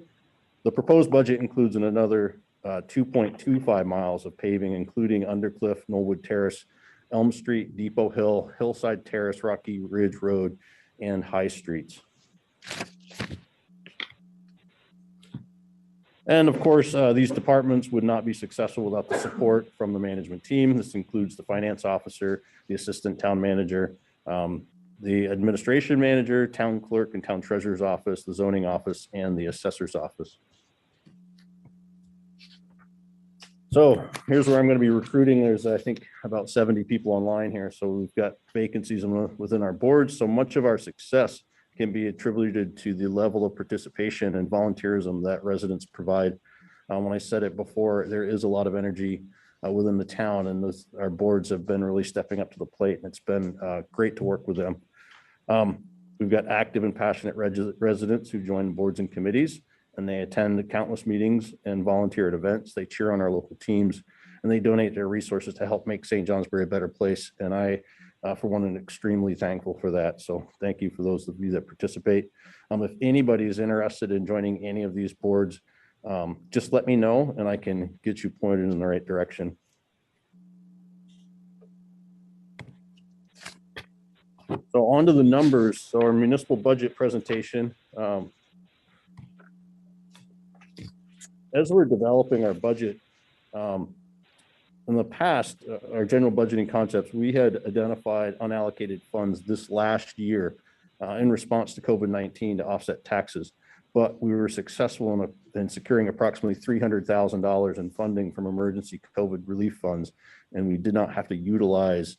The proposed budget includes another 2.25 miles of paving, including Undercliff, Knollwood Terrace, Elm Street, Depot Hill, Hillside Terrace, Rocky Ridge Road, and High Streets. And of course, these departments would not be successful without the support from the management team. This includes the finance officer, the assistant town manager, the administration manager, town clerk and town treasurer's office, the zoning office, and the assessor's office. So here's where I'm going to be recruiting. There's, I think, about 70 people online here. So we've got vacancies within our boards. So much of our success can be attributed to the level of participation and volunteerism that residents provide. When I said it before, there is a lot of energy within the town, and our boards have been really stepping up to the plate, and it's been great to work with them. We've got active and passionate residents who join boards and committees, and they attend countless meetings and volunteer at events. They cheer on our local teams, and they donate their resources to help make St. Johnsbury a better place. And I, for one, am extremely thankful for that. So thank you for those of you that participate. If anybody is interested in joining any of these boards, just let me know and I can get you pointed in the right direction. So on to the numbers. So our municipal budget presentation. As we're developing our budget, in the past, our general budgeting concepts, we had identified unallocated funds this last year in response to COVID-19 to offset taxes, but we were successful in securing approximately $300,000 in funding from emergency COVID relief funds, and we did not have to utilize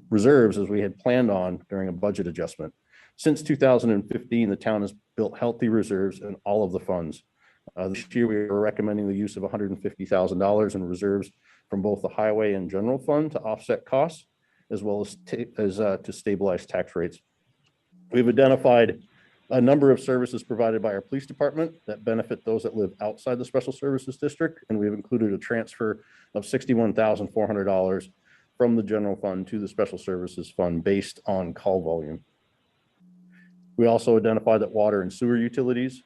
reserves as we had planned on during a budget adjustment. Since 2015, the town has built healthy reserves in all of the funds. This year, we are recommending the use of $150,000 in reserves from both the highway and general fund to offset costs, as well as to stabilize tax rates. We've identified a number of services provided by our police department that benefit those that live outside the special services district, and we've included a transfer of $61,400 from the general fund to the special services fund based on call volume. We also identified that water and sewer utilities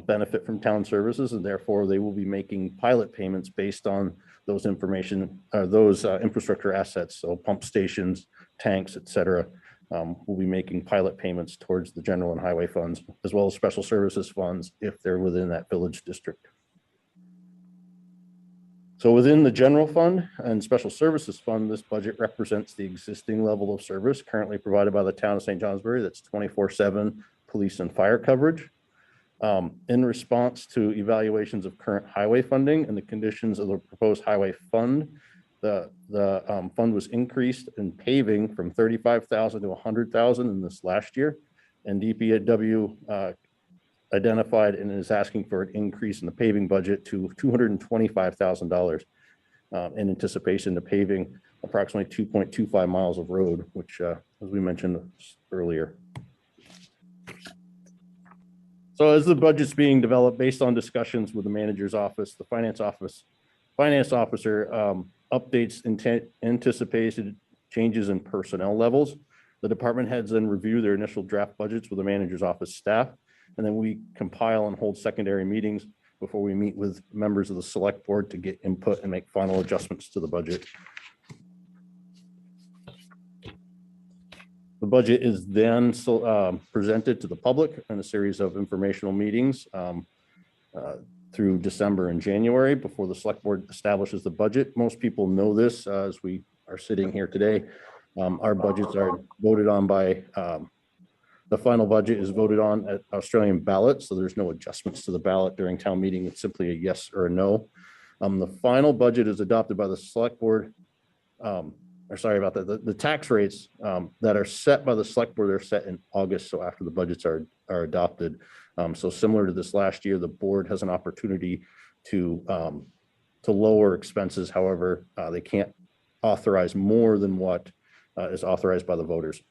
benefit from town services, and therefore they will be making pilot payments based on those infrastructure assets. So pump stations, tanks, et cetera. Will be making pilot payments towards the general and highway funds, as well as special services funds if they're within that village district. So within the general fund and special services fund, this budget represents the existing level of service currently provided by the town of St. Johnsbury. That's 24/7 police and fire coverage. In response to evaluations of current highway funding and the conditions of the proposed highway fund, the fund was increased in paving from 35,000 to 100,000 in this last year. And DPW identified and is asking for an increase in the paving budget to $225,000 in anticipation of paving approximately 2.25 miles of road, which, as we mentioned earlier. So as the budget's being developed based on discussions with the manager's office, the finance officer updates anticipated changes in personnel levels. The department heads then review their initial draft budgets with the manager's office staff, and then we compile and hold secondary meetings before we meet with members of the select board to get input and make final adjustments to the budget. The budget is then presented to the public in a series of informational meetings through December and January before the select board establishes the budget. Most people know this as we are sitting here today. Our budgets are voted on by, the final budget is voted on at Australian ballot, so there's no adjustments to the ballot during town meeting. It's simply a yes or a no. The final budget is adopted by the select board. Or sorry about that. The tax rates that are set by the select board are set in August, so after the budgets are adopted. So similar to this last year, the board has an opportunity to lower expenses. However, they can't authorize more than what is authorized by the voters.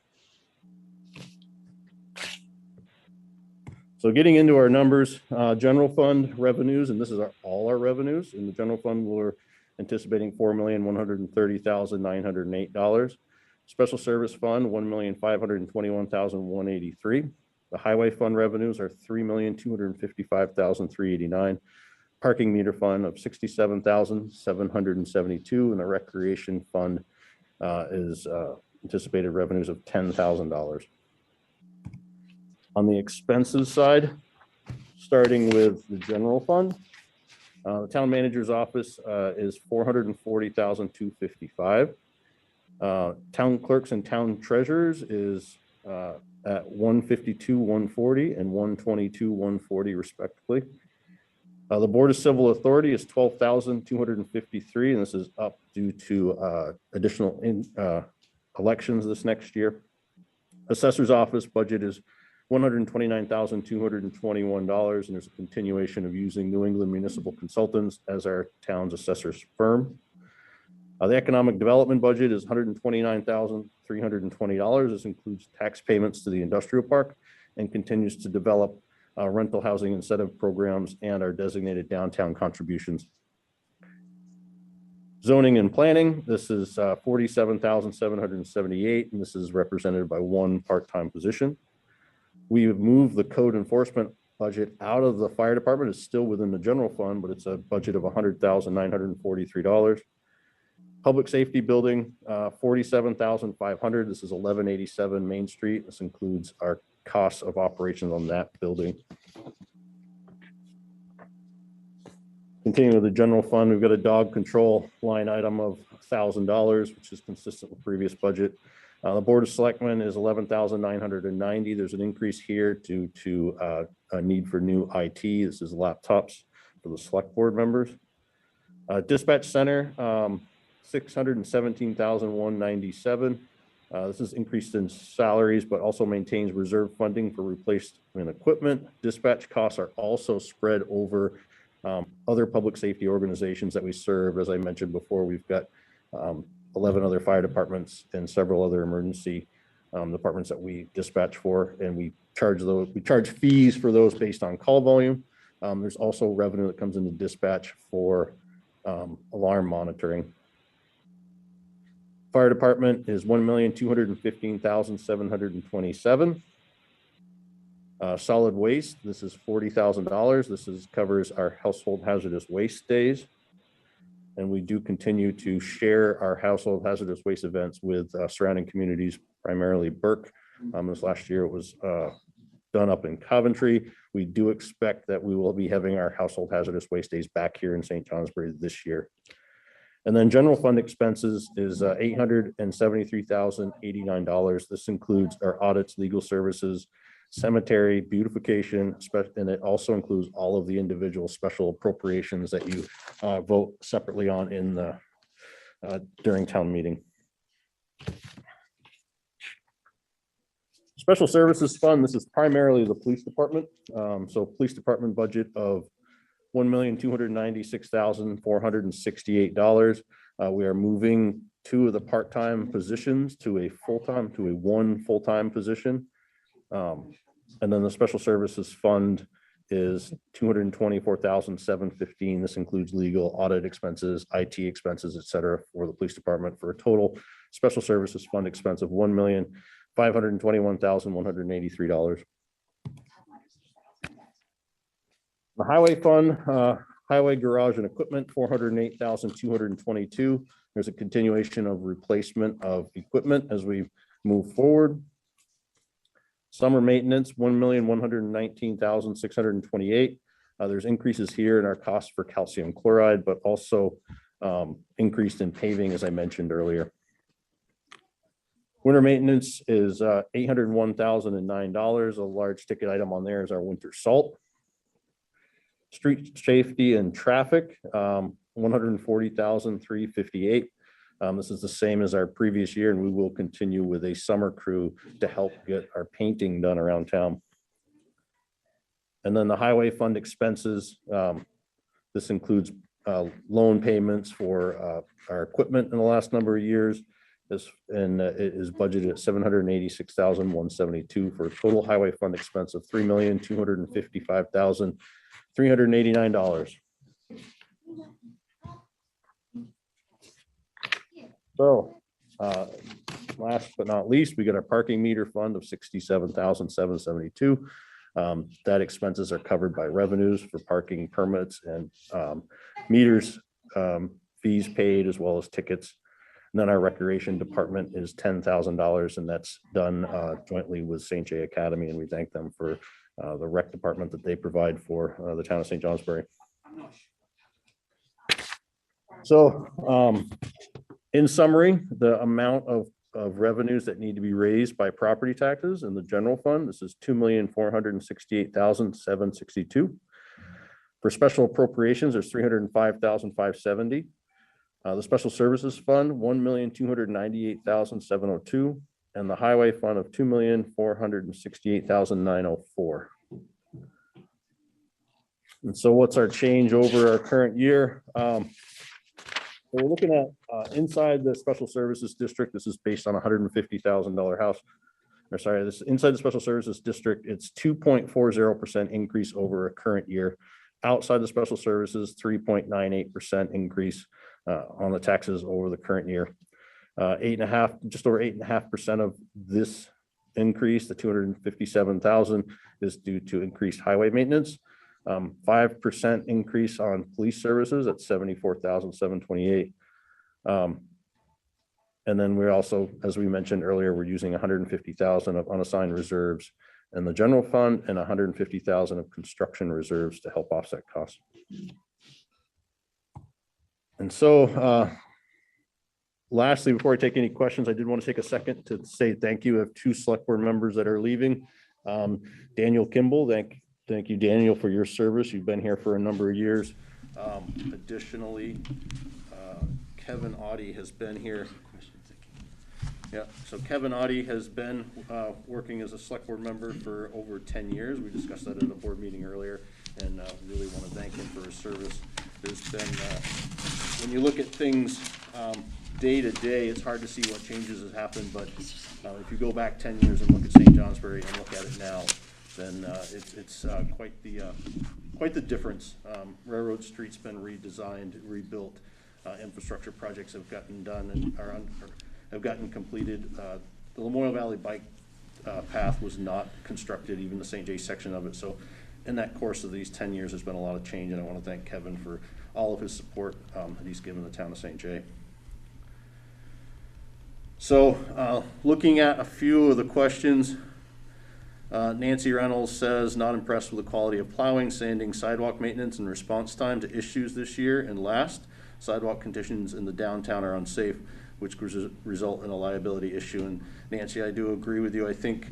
So getting into our numbers, general fund revenues, and this is all our revenues. In the general fund, we're anticipating $4,130,908. Special service fund, $1,521,183. The highway fund revenues are $3,255,389. Parking meter fund of $67,772, and the recreation fund is anticipated revenues of $10,000. On the expenses side, starting with the general fund, the town manager's office is $440,255. Town clerks and town treasurers is at $152,140 and $122,140 respectively. The Board of Civil Authority is $12,253, and this is up due to additional elections this next year. Assessor's office budget is $129,221, and there's a continuation of using New England Municipal Consultants as our town's assessor's firm. The economic development budget is $129,320. This includes tax payments to the industrial park and continues to develop rental housing incentive programs and our designated downtown contributions. Zoning and planning, this is $47,778, and this is represented by one part-time position. We have moved the code enforcement budget out of the fire department. It's still within the general fund, but it's a budget of $100,943. Public safety building, $47,500. This is 1187 Main Street. This includes our costs of operations on that building. Continuing with the general fund, we've got a dog control line item of $1,000, which is consistent with previous budget. The Board of Selectmen is $11,990. There's an increase here due to a need for new IT. This is laptops for the select board members. Dispatch center, $617,197. This is increased in salaries, but also maintains reserve funding for replacement equipment. Dispatch costs are also spread over other public safety organizations that we serve. As I mentioned before, we've got 11 other fire departments and several other emergency departments that we dispatch for, and we charge fees for those based on call volume. There's also revenue that comes into dispatch for alarm monitoring. Fire department is $1,215,727. Solid waste, this is $40,000. This covers our household hazardous waste days. And we do continue to share our household hazardous waste events with surrounding communities, primarily Burke. This last year it was done up in Coventry. We do expect that we will be having our household hazardous waste days back here in St. Johnsbury this year. And then general fund expenses is $873,089. This includes our audits, legal services, cemetery, beautification, and it also includes all of the individual special appropriations that you vote separately on in the during town meeting. Special Services Fund, this is primarily the police department. So police department budget of $1,296,468. We are moving 2 of the part-time positions to a one full-time position. And then the Special Services Fund is $224,715. This includes legal, audit expenses, IT expenses, et cetera, for the police department, for a total Special Services Fund expense of $1,521,183. The Highway Fund, highway garage and equipment, $408,222. There's a continuation of replacement of equipment as we move forward. Summer maintenance, $1,119,628. There's increases here in our costs for calcium chloride, but also increased in paving, as I mentioned earlier. Winter maintenance is $801,009. A large ticket item on there is our winter salt. Street safety and traffic, $140,358. This is the same as our previous year, and we will continue with a summer crew to help get our painting done around town. And then the highway fund expenses, this includes loan payments for our equipment in the last number of years. And it is budgeted at $786,172 for a total highway fund expense of $3,255,389. So last but not least, we got our parking meter fund of $67,772. That expenses are covered by revenues for parking permits and meters, fees paid, as well as tickets. And then our recreation department is $10,000, and that's done jointly with St. J Academy, and we thank them for the rec department that they provide for the town of St. Johnsbury. So in summary, the amount of revenues that need to be raised by property taxes in the general fund, this is $2,468,762. For special appropriations, there's $305,570. The Special Services Fund, $1,298,702, and the Highway Fund of $2,468,904. And so what's our change over our current year? We're looking at inside the Special Services District. This is based on a $150,000 house. Or sorry, this inside the Special Services District, it's 2.40% increase over a current year. Outside the Special Services, 3.98% increase on the taxes over the current year. Just over 8.5% of this increase, the 257,000, is due to increased highway maintenance. 5% increase on police services at 74,728. And then we're also, as we mentioned earlier, we're using 150,000 of unassigned reserves in the general fund and 150,000 of construction reserves to help offset costs. And so lastly, before I take any questions, I did want to take a second to say thank you. We have 2 select board members that are leaving. Daniel Kimball, thank you, Daniel, for your service. You've been here for a number of years. Additionally, Kevin Audie has been here. Yeah, so Kevin Audie has been working as a select board member for over 10 years. We discussed that at a board meeting earlier, and really want to thank him for his service. There's been, when you look at things day to day, it's hard to see what changes have happened, but if you go back 10 years and look at St. Johnsbury and look at it now, then it's quite the difference. Railroad Street's been redesigned, rebuilt. Infrastructure projects have gotten done and have gotten completed. The Lamoille Valley Bike path was not constructed, even the St. J section of it. So in that course of these 10 years, there's been a lot of change, and I want to thank Kevin for all of his support that he's given the town of St. J. So looking at a few of the questions, Nancy Reynolds says, not impressed with the quality of plowing, sanding, sidewalk maintenance, and response time to issues this year and last. Sidewalk conditions in the downtown are unsafe, which could result in a liability issue. And Nancy, I do agree with you. I think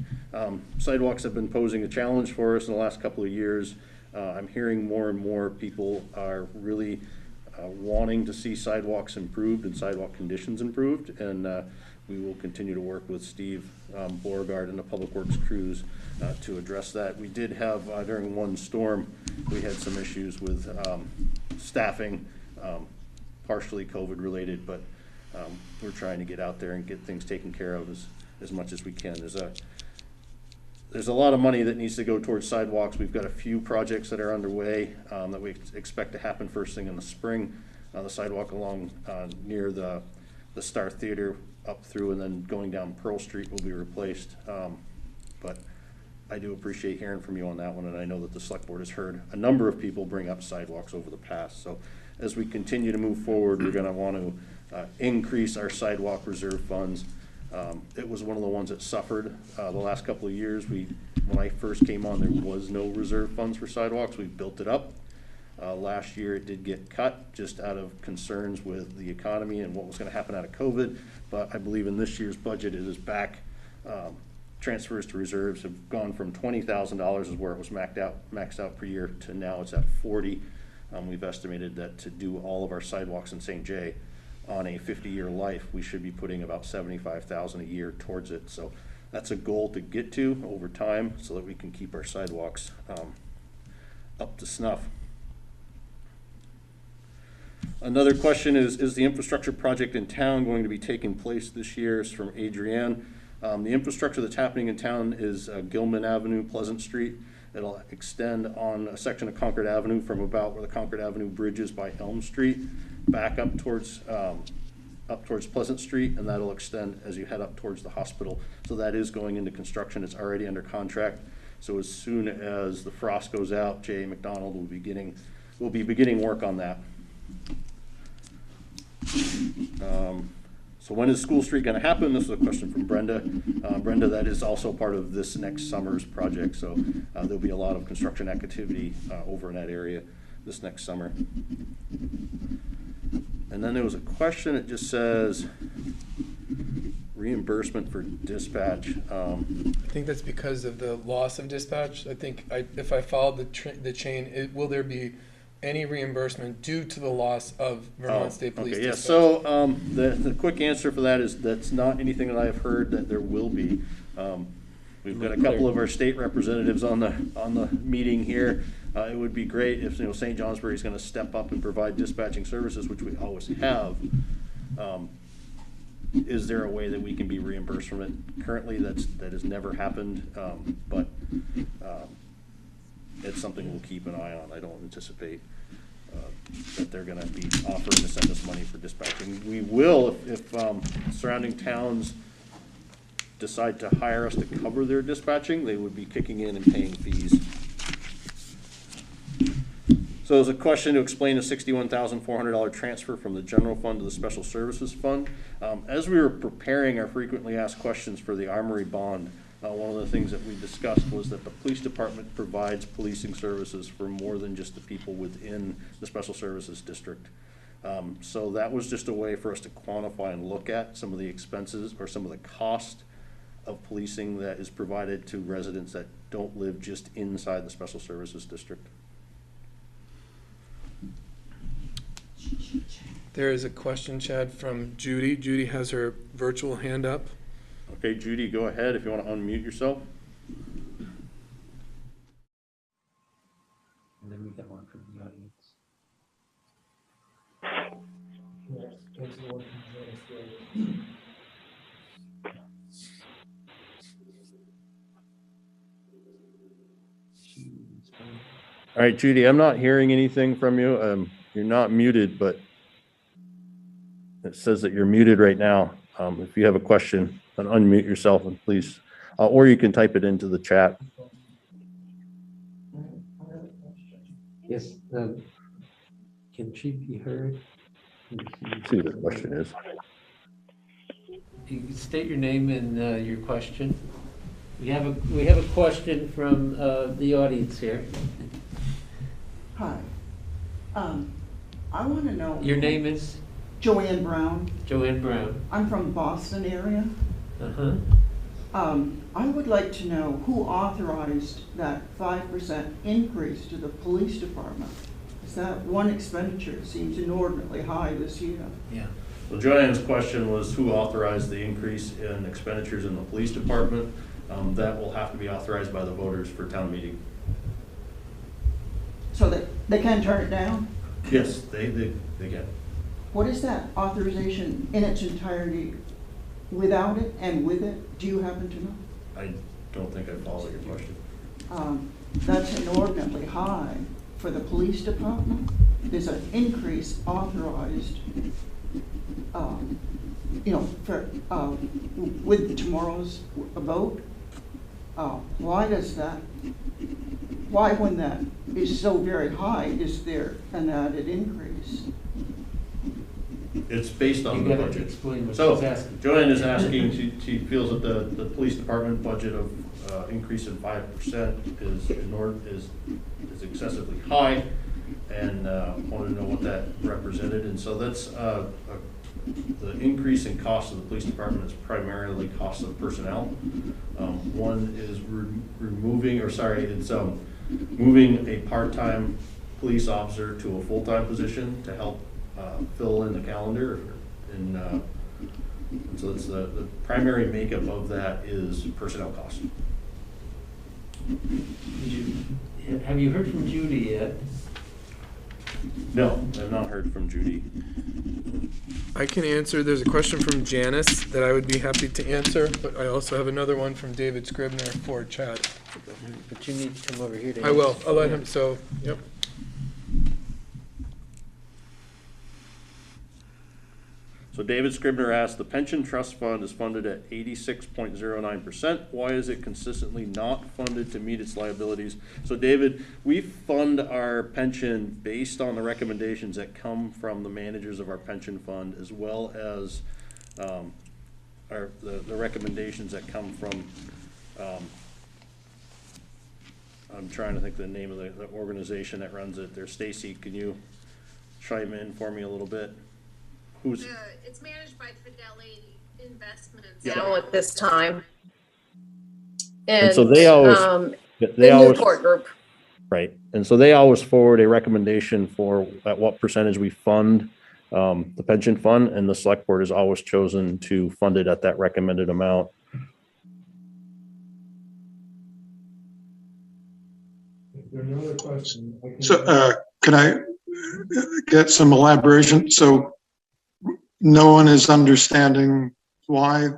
sidewalks have been posing a challenge for us in the last couple of years. I'm hearing more and more people are really wanting to see sidewalks improved and sidewalk conditions improved. And we will continue to work with Steve Beauregard and the Public Works crews to address that. We did have, during one storm, we had some issues with staffing, partially COVID related, but we're trying to get out there and get things taken care of as much as we can. There's a lot of money that needs to go towards sidewalks. We've got a few projects that are underway that we expect to happen first thing in the spring. The sidewalk along near the Star Theater up through and then going down Pearl Street will be replaced. But I do appreciate hearing from you on that one, and I know that the select board has heard a number of people bring up sidewalks over the past. So as we continue to move forward, we're going to want to increase our sidewalk reserve funds. It was one of the ones that suffered the last couple of years. When I first came on, there was no reserve funds for sidewalks. We built it up. Last year it did get cut just out of concerns with the economy and what was going to happen out of COVID. But I believe in this year's budget it is back. Transfers to reserves have gone from $20,000 is where it was maxed out per year to now it's at 40. We've estimated that to do all of our sidewalks in St. J on a 50-year life, we should be putting about $75,000 a year towards it. So that's a goal to get to over time so that we can keep our sidewalks up to snuff. Another question is the infrastructure project in town going to be taking place this year? It's from Adrienne. The infrastructure that's happening in town is Gilman Avenue, Pleasant Street. It'll extend on a section of Concord Avenue from about where the Concord Avenue bridge is by Elm Street, back up towards Pleasant Street, and that'll extend as you head up towards the hospital. So that is going into construction. It's already under contract. So as soon as the frost goes out, J.A. McDonald will be beginning work on that. So when is School Street going to happen? This is a question from Brenda. Brenda, that is also part of this next summer's project. So there'll be a lot of construction activity over in that area this next summer. And then there was a question. It just says reimbursement for dispatch. I think that's because of the loss of dispatch. I think if I followed the chain, will there be any reimbursement due to the loss of Vermont State Police dispatch? Yeah. So the quick answer for that is that's not anything that I've heard that there will be. We've got a couple of our state representatives on the meeting here. It would be great if St. Johnsbury is going to step up and provide dispatching services, which we always have. Is there a way that we can be reimbursed from it? Currently, that has never happened, but it's something we'll keep an eye on. I don't anticipate that they're going to be offering to send us money for dispatching. We will if surrounding towns decide to hire us to cover their dispatching. They would be kicking in and paying fees. So there's a question to explain the $61,400 transfer from the general fund to the special services fund. As we were preparing our frequently asked questions for the Armory bond, one of the things that we discussed was that the police department provides policing services for more than just the people within the special services district. So that was just a way for us to quantify and look at some of the expenses or some of the cost of policing that is provided to residents that don't live just inside the special services district. There is a question, Chad, from Judy. Judy has her virtual hand up. Okay, Judy, go ahead if you want to unmute yourself. And then we get one from the audience. All right, Judy, I'm not hearing anything from you. You're not muted, but it says that you're muted right now. If you have a question, then unmute yourself and please or you can type it into the chat. Yes, can she be heard? Let's see what the question is. You can state your name and your question. We have a question from the audience here. Hi. I want to know. Your name is Joanne Brown. Joanne Brown. I'm from Boston area. I would like to know who authorized that 5% increase to the police department. Is that one expenditure seems inordinately high this year? Yeah. Well, Joanne's question was who authorized the increase in expenditures in the police department? That will have to be authorized by the voters for town meeting. So they can turn it down? Yes, they can. What is that authorization in its entirety, without it and with it? Do you happen to know? I don't think I follow your question. That's inordinately high for the police department. There's an increase authorized, for, with tomorrow's vote. Why does that, why when that is so very high, is there an added increase? It's based on the You gotta budget. explain what So she's asking. Joanne is asking, she feels that the police department budget of increase in 5% is excessively high, and wanted to know what that represented. And so that's the increase in cost of the police department is primarily cost of personnel. One is moving a part-time police officer to a full-time position to help fill in the calendar, and so it's the primary makeup of that is personnel costs. Have you heard from Judy yet? No, I've not heard from Judy. I can answer. There's a question from Janice that I would be happy to answer, but I also have another one from David Scribner for Chad. But you need to come over here to I will. answer. I'll let him. So, yep. So David Scribner asked, the pension trust fund is funded at 86.09%. Why is it consistently not funded to meet its liabilities? So David, we fund our pension based on the recommendations that come from the managers of our pension fund, as well as the recommendations that come from, I'm trying to think the name of the organization that runs it there. Stacy, can you chime in for me a little bit? Who's? It's managed by Fidelity Investments. Yeah. Now at this time. And so they always, the Newport Group. right. And so they always forward a recommendation for at what percentage we fund the pension fund, and the select board is always chosen to fund it at that recommended amount. Another question. So can I get some elaboration? So no one is understanding why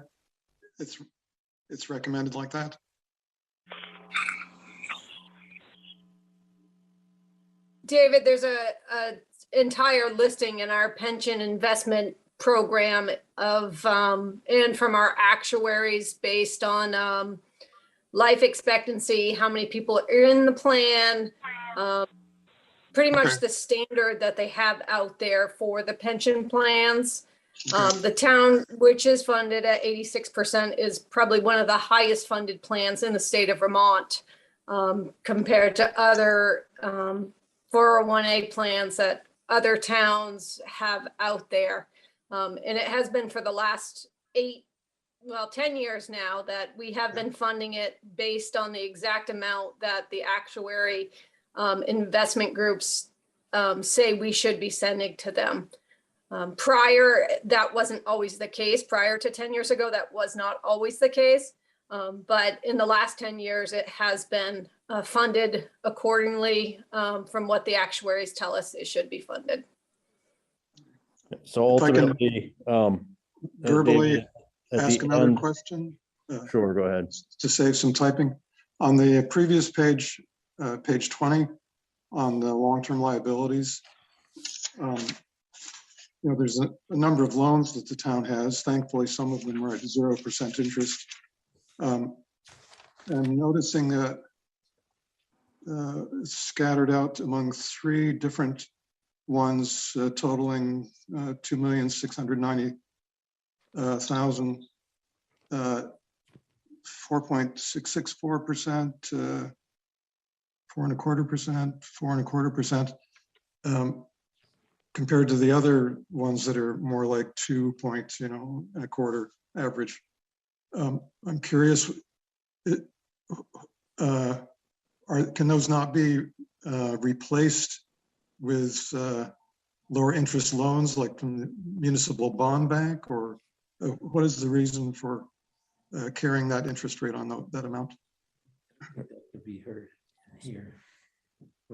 it's recommended like that? David, there's a entire listing in our pension investment program of, and from our actuaries based on life expectancy, how many people are in the plan, pretty much Okay. the standard that they have out there for the pension plans. Okay. The town, which is funded at 86%, is probably one of the highest funded plans in the state of Vermont, compared to other 401A plans that other towns have out there. And it has been for the last 10 years now that we have been funding it based on the exact amount that the actuary investment groups say we should be sending to them. Prior, that wasn't always the case. Prior to 10 years ago, that was not always the case. But in the last 10 years, it has been funded accordingly from what the actuaries tell us it should be funded. So If I can ultimately, verbally David, at ask the another end- question Sure, go ahead. to save some typing. On the previous page, page 20, on the long-term liabilities, there's a number of loans that the town has. Thankfully, some of them are at 0% interest. am noticing that scattered out among three different ones totaling 2,690,000, 4.664%, 4.25%, 4.25%, compared to the other ones that are more like 2 points, and a quarter average. I'm curious, can those not be replaced with lower interest loans like from the Municipal Bond Bank, or what is the reason for carrying that interest rate on that amount? To be heard here.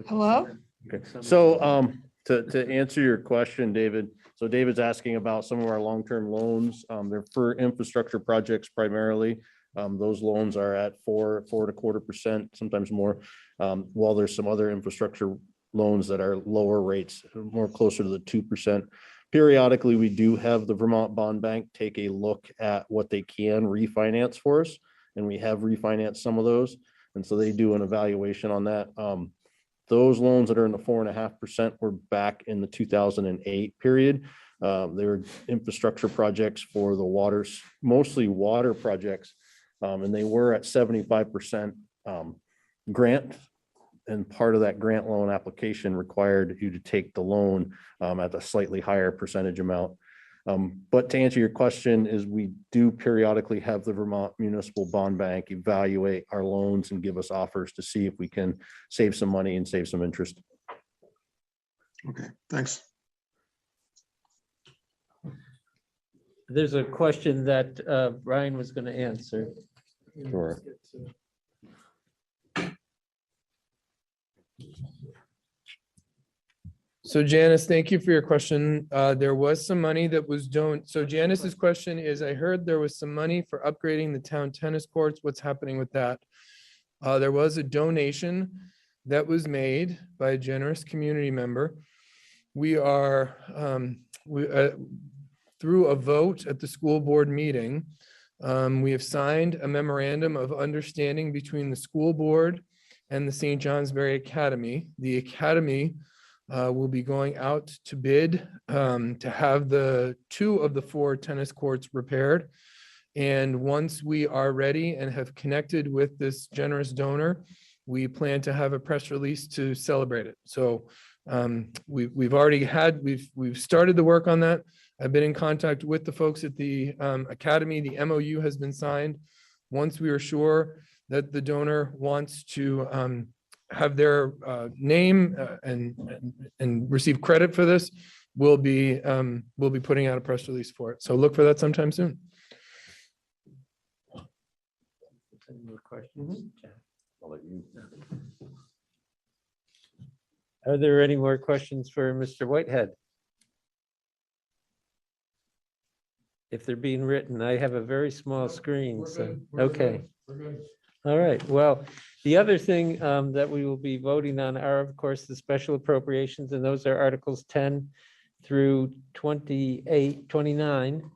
Hello? Okay, so to answer your question, David, so David's asking about some of our long-term loans. They're for infrastructure projects primarily. Those loans are at 4.25%, sometimes more. While there's some other infrastructure loans that are lower rates, more closer to the 2%. Periodically, we do have the Vermont Bond Bank take a look at what they can refinance for us, and we have refinanced some of those. And so they do an evaluation on that. Those loans that are in the 4.5% were back in the 2008 period. They were infrastructure projects for the waters, mostly water projects. And they were at 75% grant. And part of that grant loan application required you to take the loan at a slightly higher percentage amount. But to answer your question is we do periodically have the Vermont Municipal Bond Bank evaluate our loans and give us offers to see if we can save some money and save some interest. Okay, thanks. There's a question that Brian was going to answer. Sure. So Janice, thank you for your question. There was some money that was donated. So Janice's question is, I heard there was some money for upgrading the town tennis courts. What's happening with that? There was a donation that was made by a generous community member. We are, through a vote at the school board meeting, we have signed a memorandum of understanding between the school board and the St. Johnsbury Academy. The Academy will be going out to bid to have the 2 of the 4 tennis courts repaired. And once we are ready and have connected with this generous donor, we plan to have a press release to celebrate it. So we've started the work on that. I've been in contact with the folks at the Academy. The MOU has been signed. Once we are sure that the donor wants to have their name and receive credit for this, we'll be putting out a press release for it. So look for that sometime soon. Any more questions? I'll let you. Are there any more questions for Mr. Whitehead? If they're being written, I have a very small screen, so, okay. All right, well, the other thing that we will be voting on are, of course, the special appropriations, and those are Articles 10 through 29.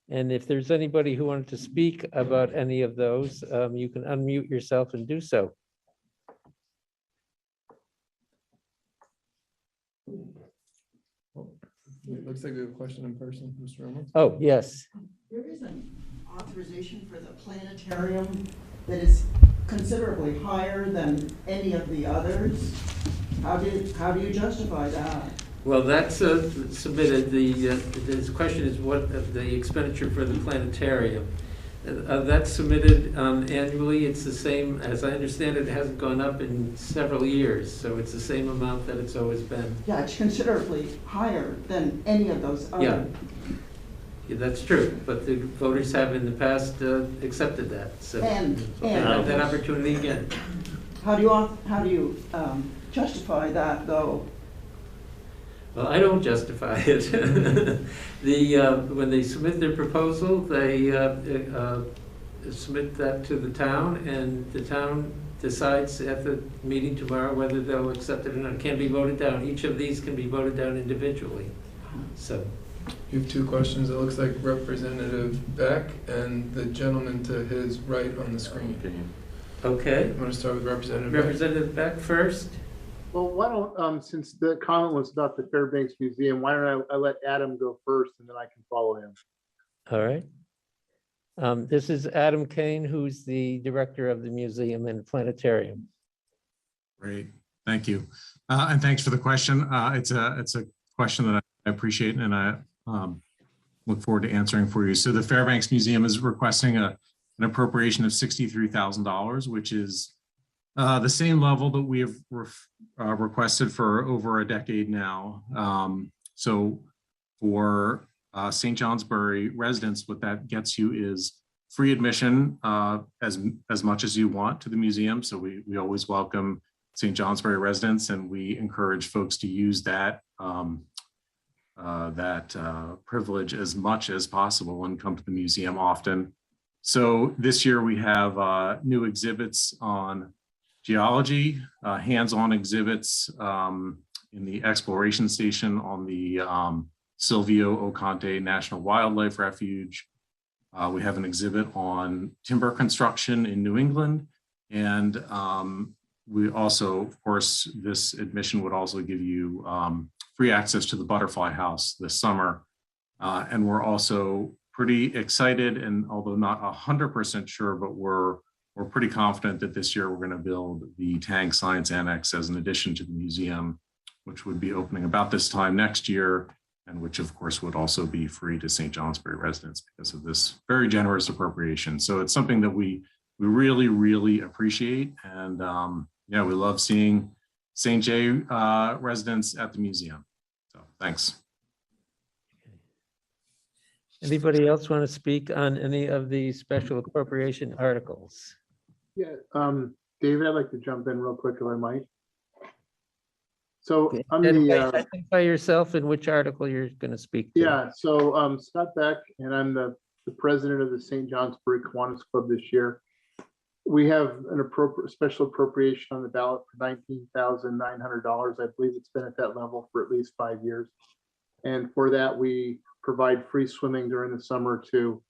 And if there's anybody who wanted to speak about any of those, you can unmute yourself and do so. It looks like we have a question in person, Mr. Reynolds. Oh, yes. There is an authorization for the planetarium that is considerably higher than any of the others. How do you justify that? Well, that's submitted. The question is what the expenditure for the planetarium. That's submitted annually. It's the same, as I understand it, hasn't gone up in several years. So it's the same amount that it's always been. Yeah, it's considerably higher than any of those other. Yeah, that's true. But the voters have in the past accepted that. So they have that opportunity again. How do you justify that, though? Well, I don't justify it. When they submit their proposal, they submit that to the town, and the town decides at the meeting tomorrow whether they'll accept it or not. It can't be voted down. Each of these can be voted down individually. So You have 2 questions. It looks like Representative Beck and the gentleman to his right on the screen. Okay, I'm gonna start with Representative Beck. Representative Beck first. Well, why don't, since the comment was about the Fairbanks Museum, why don't I let Adam go first and then I can follow him? All right. This is Adam Kane, who's the director of the museum and planetarium. Great, thank you. And thanks for the question. It's a question that I appreciate and I look forward to answering for you. So the Fairbanks Museum is requesting an appropriation of $63,000, which is the same level that we have requested for over a decade now. So for St. Johnsbury residents, what that gets you is free admission as much as you want to the museum. So we always welcome St. Johnsbury residents, and we encourage folks to use that privilege as much as possible and come to the museum often. So this year we have new exhibits on geology, hands-on exhibits in the exploration station on the Silvio Oconte National Wildlife Refuge. We have an exhibit on timber construction in New England. And we also, of course, this admission would also give you free access to the Butterfly House this summer. And we're also pretty excited, and although not 100% sure, but we're pretty confident that this year we're going to build the Tank Science Annex as an addition to the museum, which would be opening about this time next year, and which of course would also be free to St. Johnsbury residents because of this very generous appropriation. So it's something that we really, really appreciate. And yeah, we love seeing St. J residents at the museum. So thanks. Anybody else want to speak on any of the special appropriation articles? Yeah, David, I'd like to jump in real quick if I might. So Okay. on the Identify yourself and which article you're going to speak to. yeah, so Scott Beck, and I'm the president of the St. Johnsbury Kiwanis Club this year. We have an special appropriation on the ballot for $19,900. I believe it's been at that level for at least 5 years. And for that, we provide free swimming during the summer to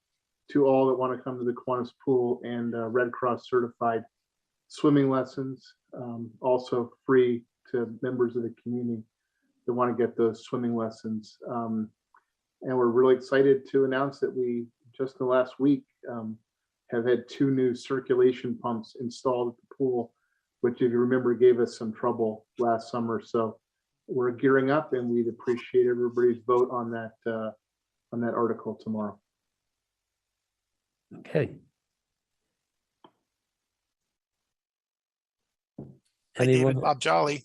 all that want to come to the Kiwanis pool, and Red Cross certified swimming lessons, also free to members of the community that want to get those swimming lessons. And we're really excited to announce that we just in the last week have had 2 new circulation pumps installed at the pool, which, if you remember, gave us some trouble last summer. So we're gearing up, and we'd appreciate everybody's vote on that article tomorrow. Okay. Hi, David. Anyone? Bob Jolly.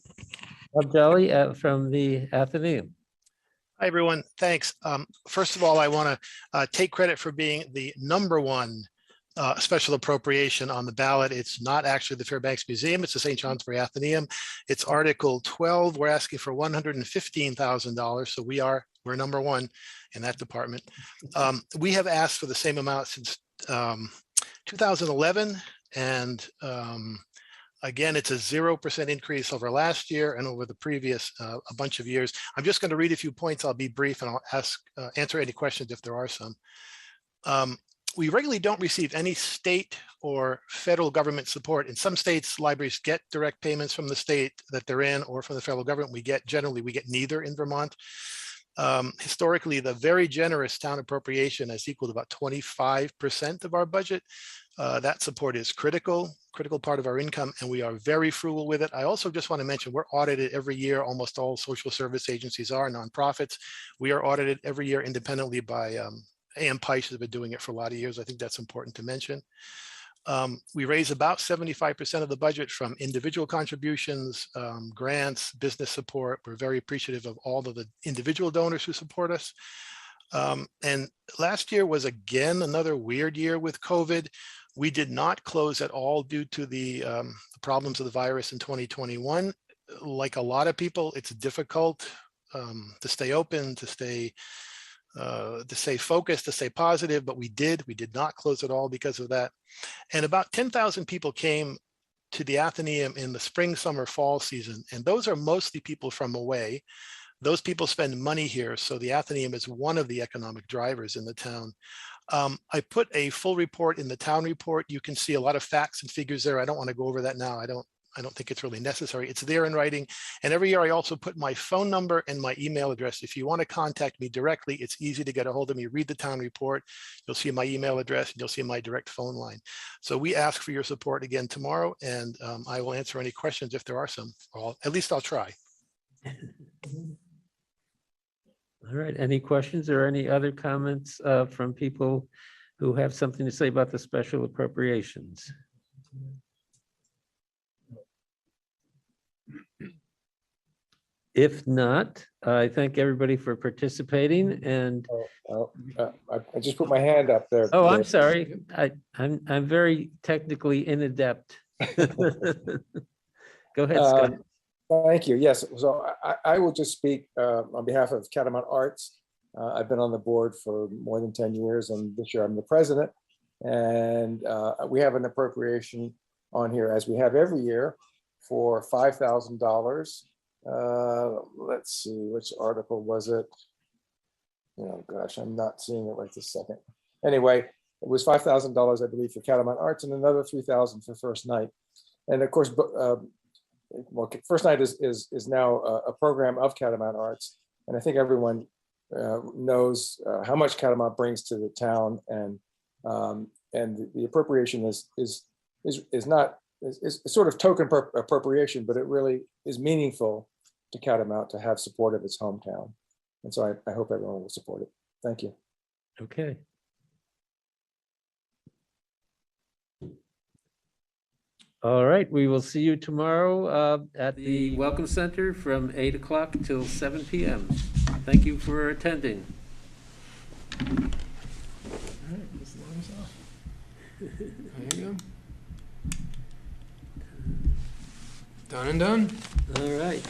Bob Jolly from the Athenaeum. Hi, everyone. Thanks. First of all, I want to take credit for being the #1 special appropriation on the ballot. It's not actually the Fairbanks Museum, it's the St. Johnsbury Athenaeum. It's Article 12. We're asking for $115,000. So we're #1 in that department. We have asked for the same amount since 2011. And again, it's a 0% increase over last year and over the previous a bunch of years. I'm just going to read a few points. I'll be brief, and I'll answer any questions if there are some. We regularly don't receive any state or federal government support. In some states, libraries get direct payments from the state that they're in or from the federal government. Generally, we get neither in Vermont. Historically, the very generous town appropriation has equaled about 25% of our budget. That support is critical part of our income, and we are very frugal with it. I also just want to mention we're audited every year. Almost all social service agencies are nonprofits. We are audited every year independently by A.M. Peisch has been doing it for a lot of years. I think that's important to mention. We raise about 75% of the budget from individual contributions, grants, business support. We're very appreciative of all of the individual donors who support us. And last year was again another weird year with COVID. We did not close at all due to the problems of the virus in 2021. Like a lot of people, it's difficult to stay open, to stay focused, to stay positive, but we did not close at all because of that. And about 10,000 people came to the Athenaeum in the spring, summer, fall season. And those are mostly people from away. Those people spend money here. So the Athenaeum is one of the economic drivers in the town. I put a full report in the town report. You can see a lot of facts and figures there. I don't want to go over that now. I don't think it's really necessary. It's there in writing. And every year I also put my phone number and my email address. If you want to contact me directly, it's easy to get a hold of me. Read the town report. You'll see my email address and you'll see my direct phone line. So we ask for your support again tomorrow, and I will answer any questions if there are some. Or at least I'll try. All right, any questions or any other comments from people who have something to say about the special appropriations? If not, I thank everybody for participating and, I just put my hand up there. oh, I'm sorry. I'm very technically inadept. Go ahead, Scott. Thank you. Yes, so I will just speak on behalf of Catamount Arts. I've been on the board for more than 10 years, and this year I'm the president. And we have an appropriation on here, as we have every year, for $5,000. Let's see, which article was it? Oh gosh, I'm not seeing it right this second. Anyway, it was $5,000, I believe, for Catamount Arts, and another $3,000 for First Night. And of course, well, First Night is now a program of Catamount Arts, and I think everyone knows how much Catamount brings to the town, and the appropriation is sort of token appropriation, but it really is meaningful to Catamount to have support of its hometown, and so I hope everyone will support it. Thank you. Okay. All right, we will see you tomorrow at the Welcome Center from 8 o'clock till 7 p.m. Thank you for attending. There you go. Done and done. All right.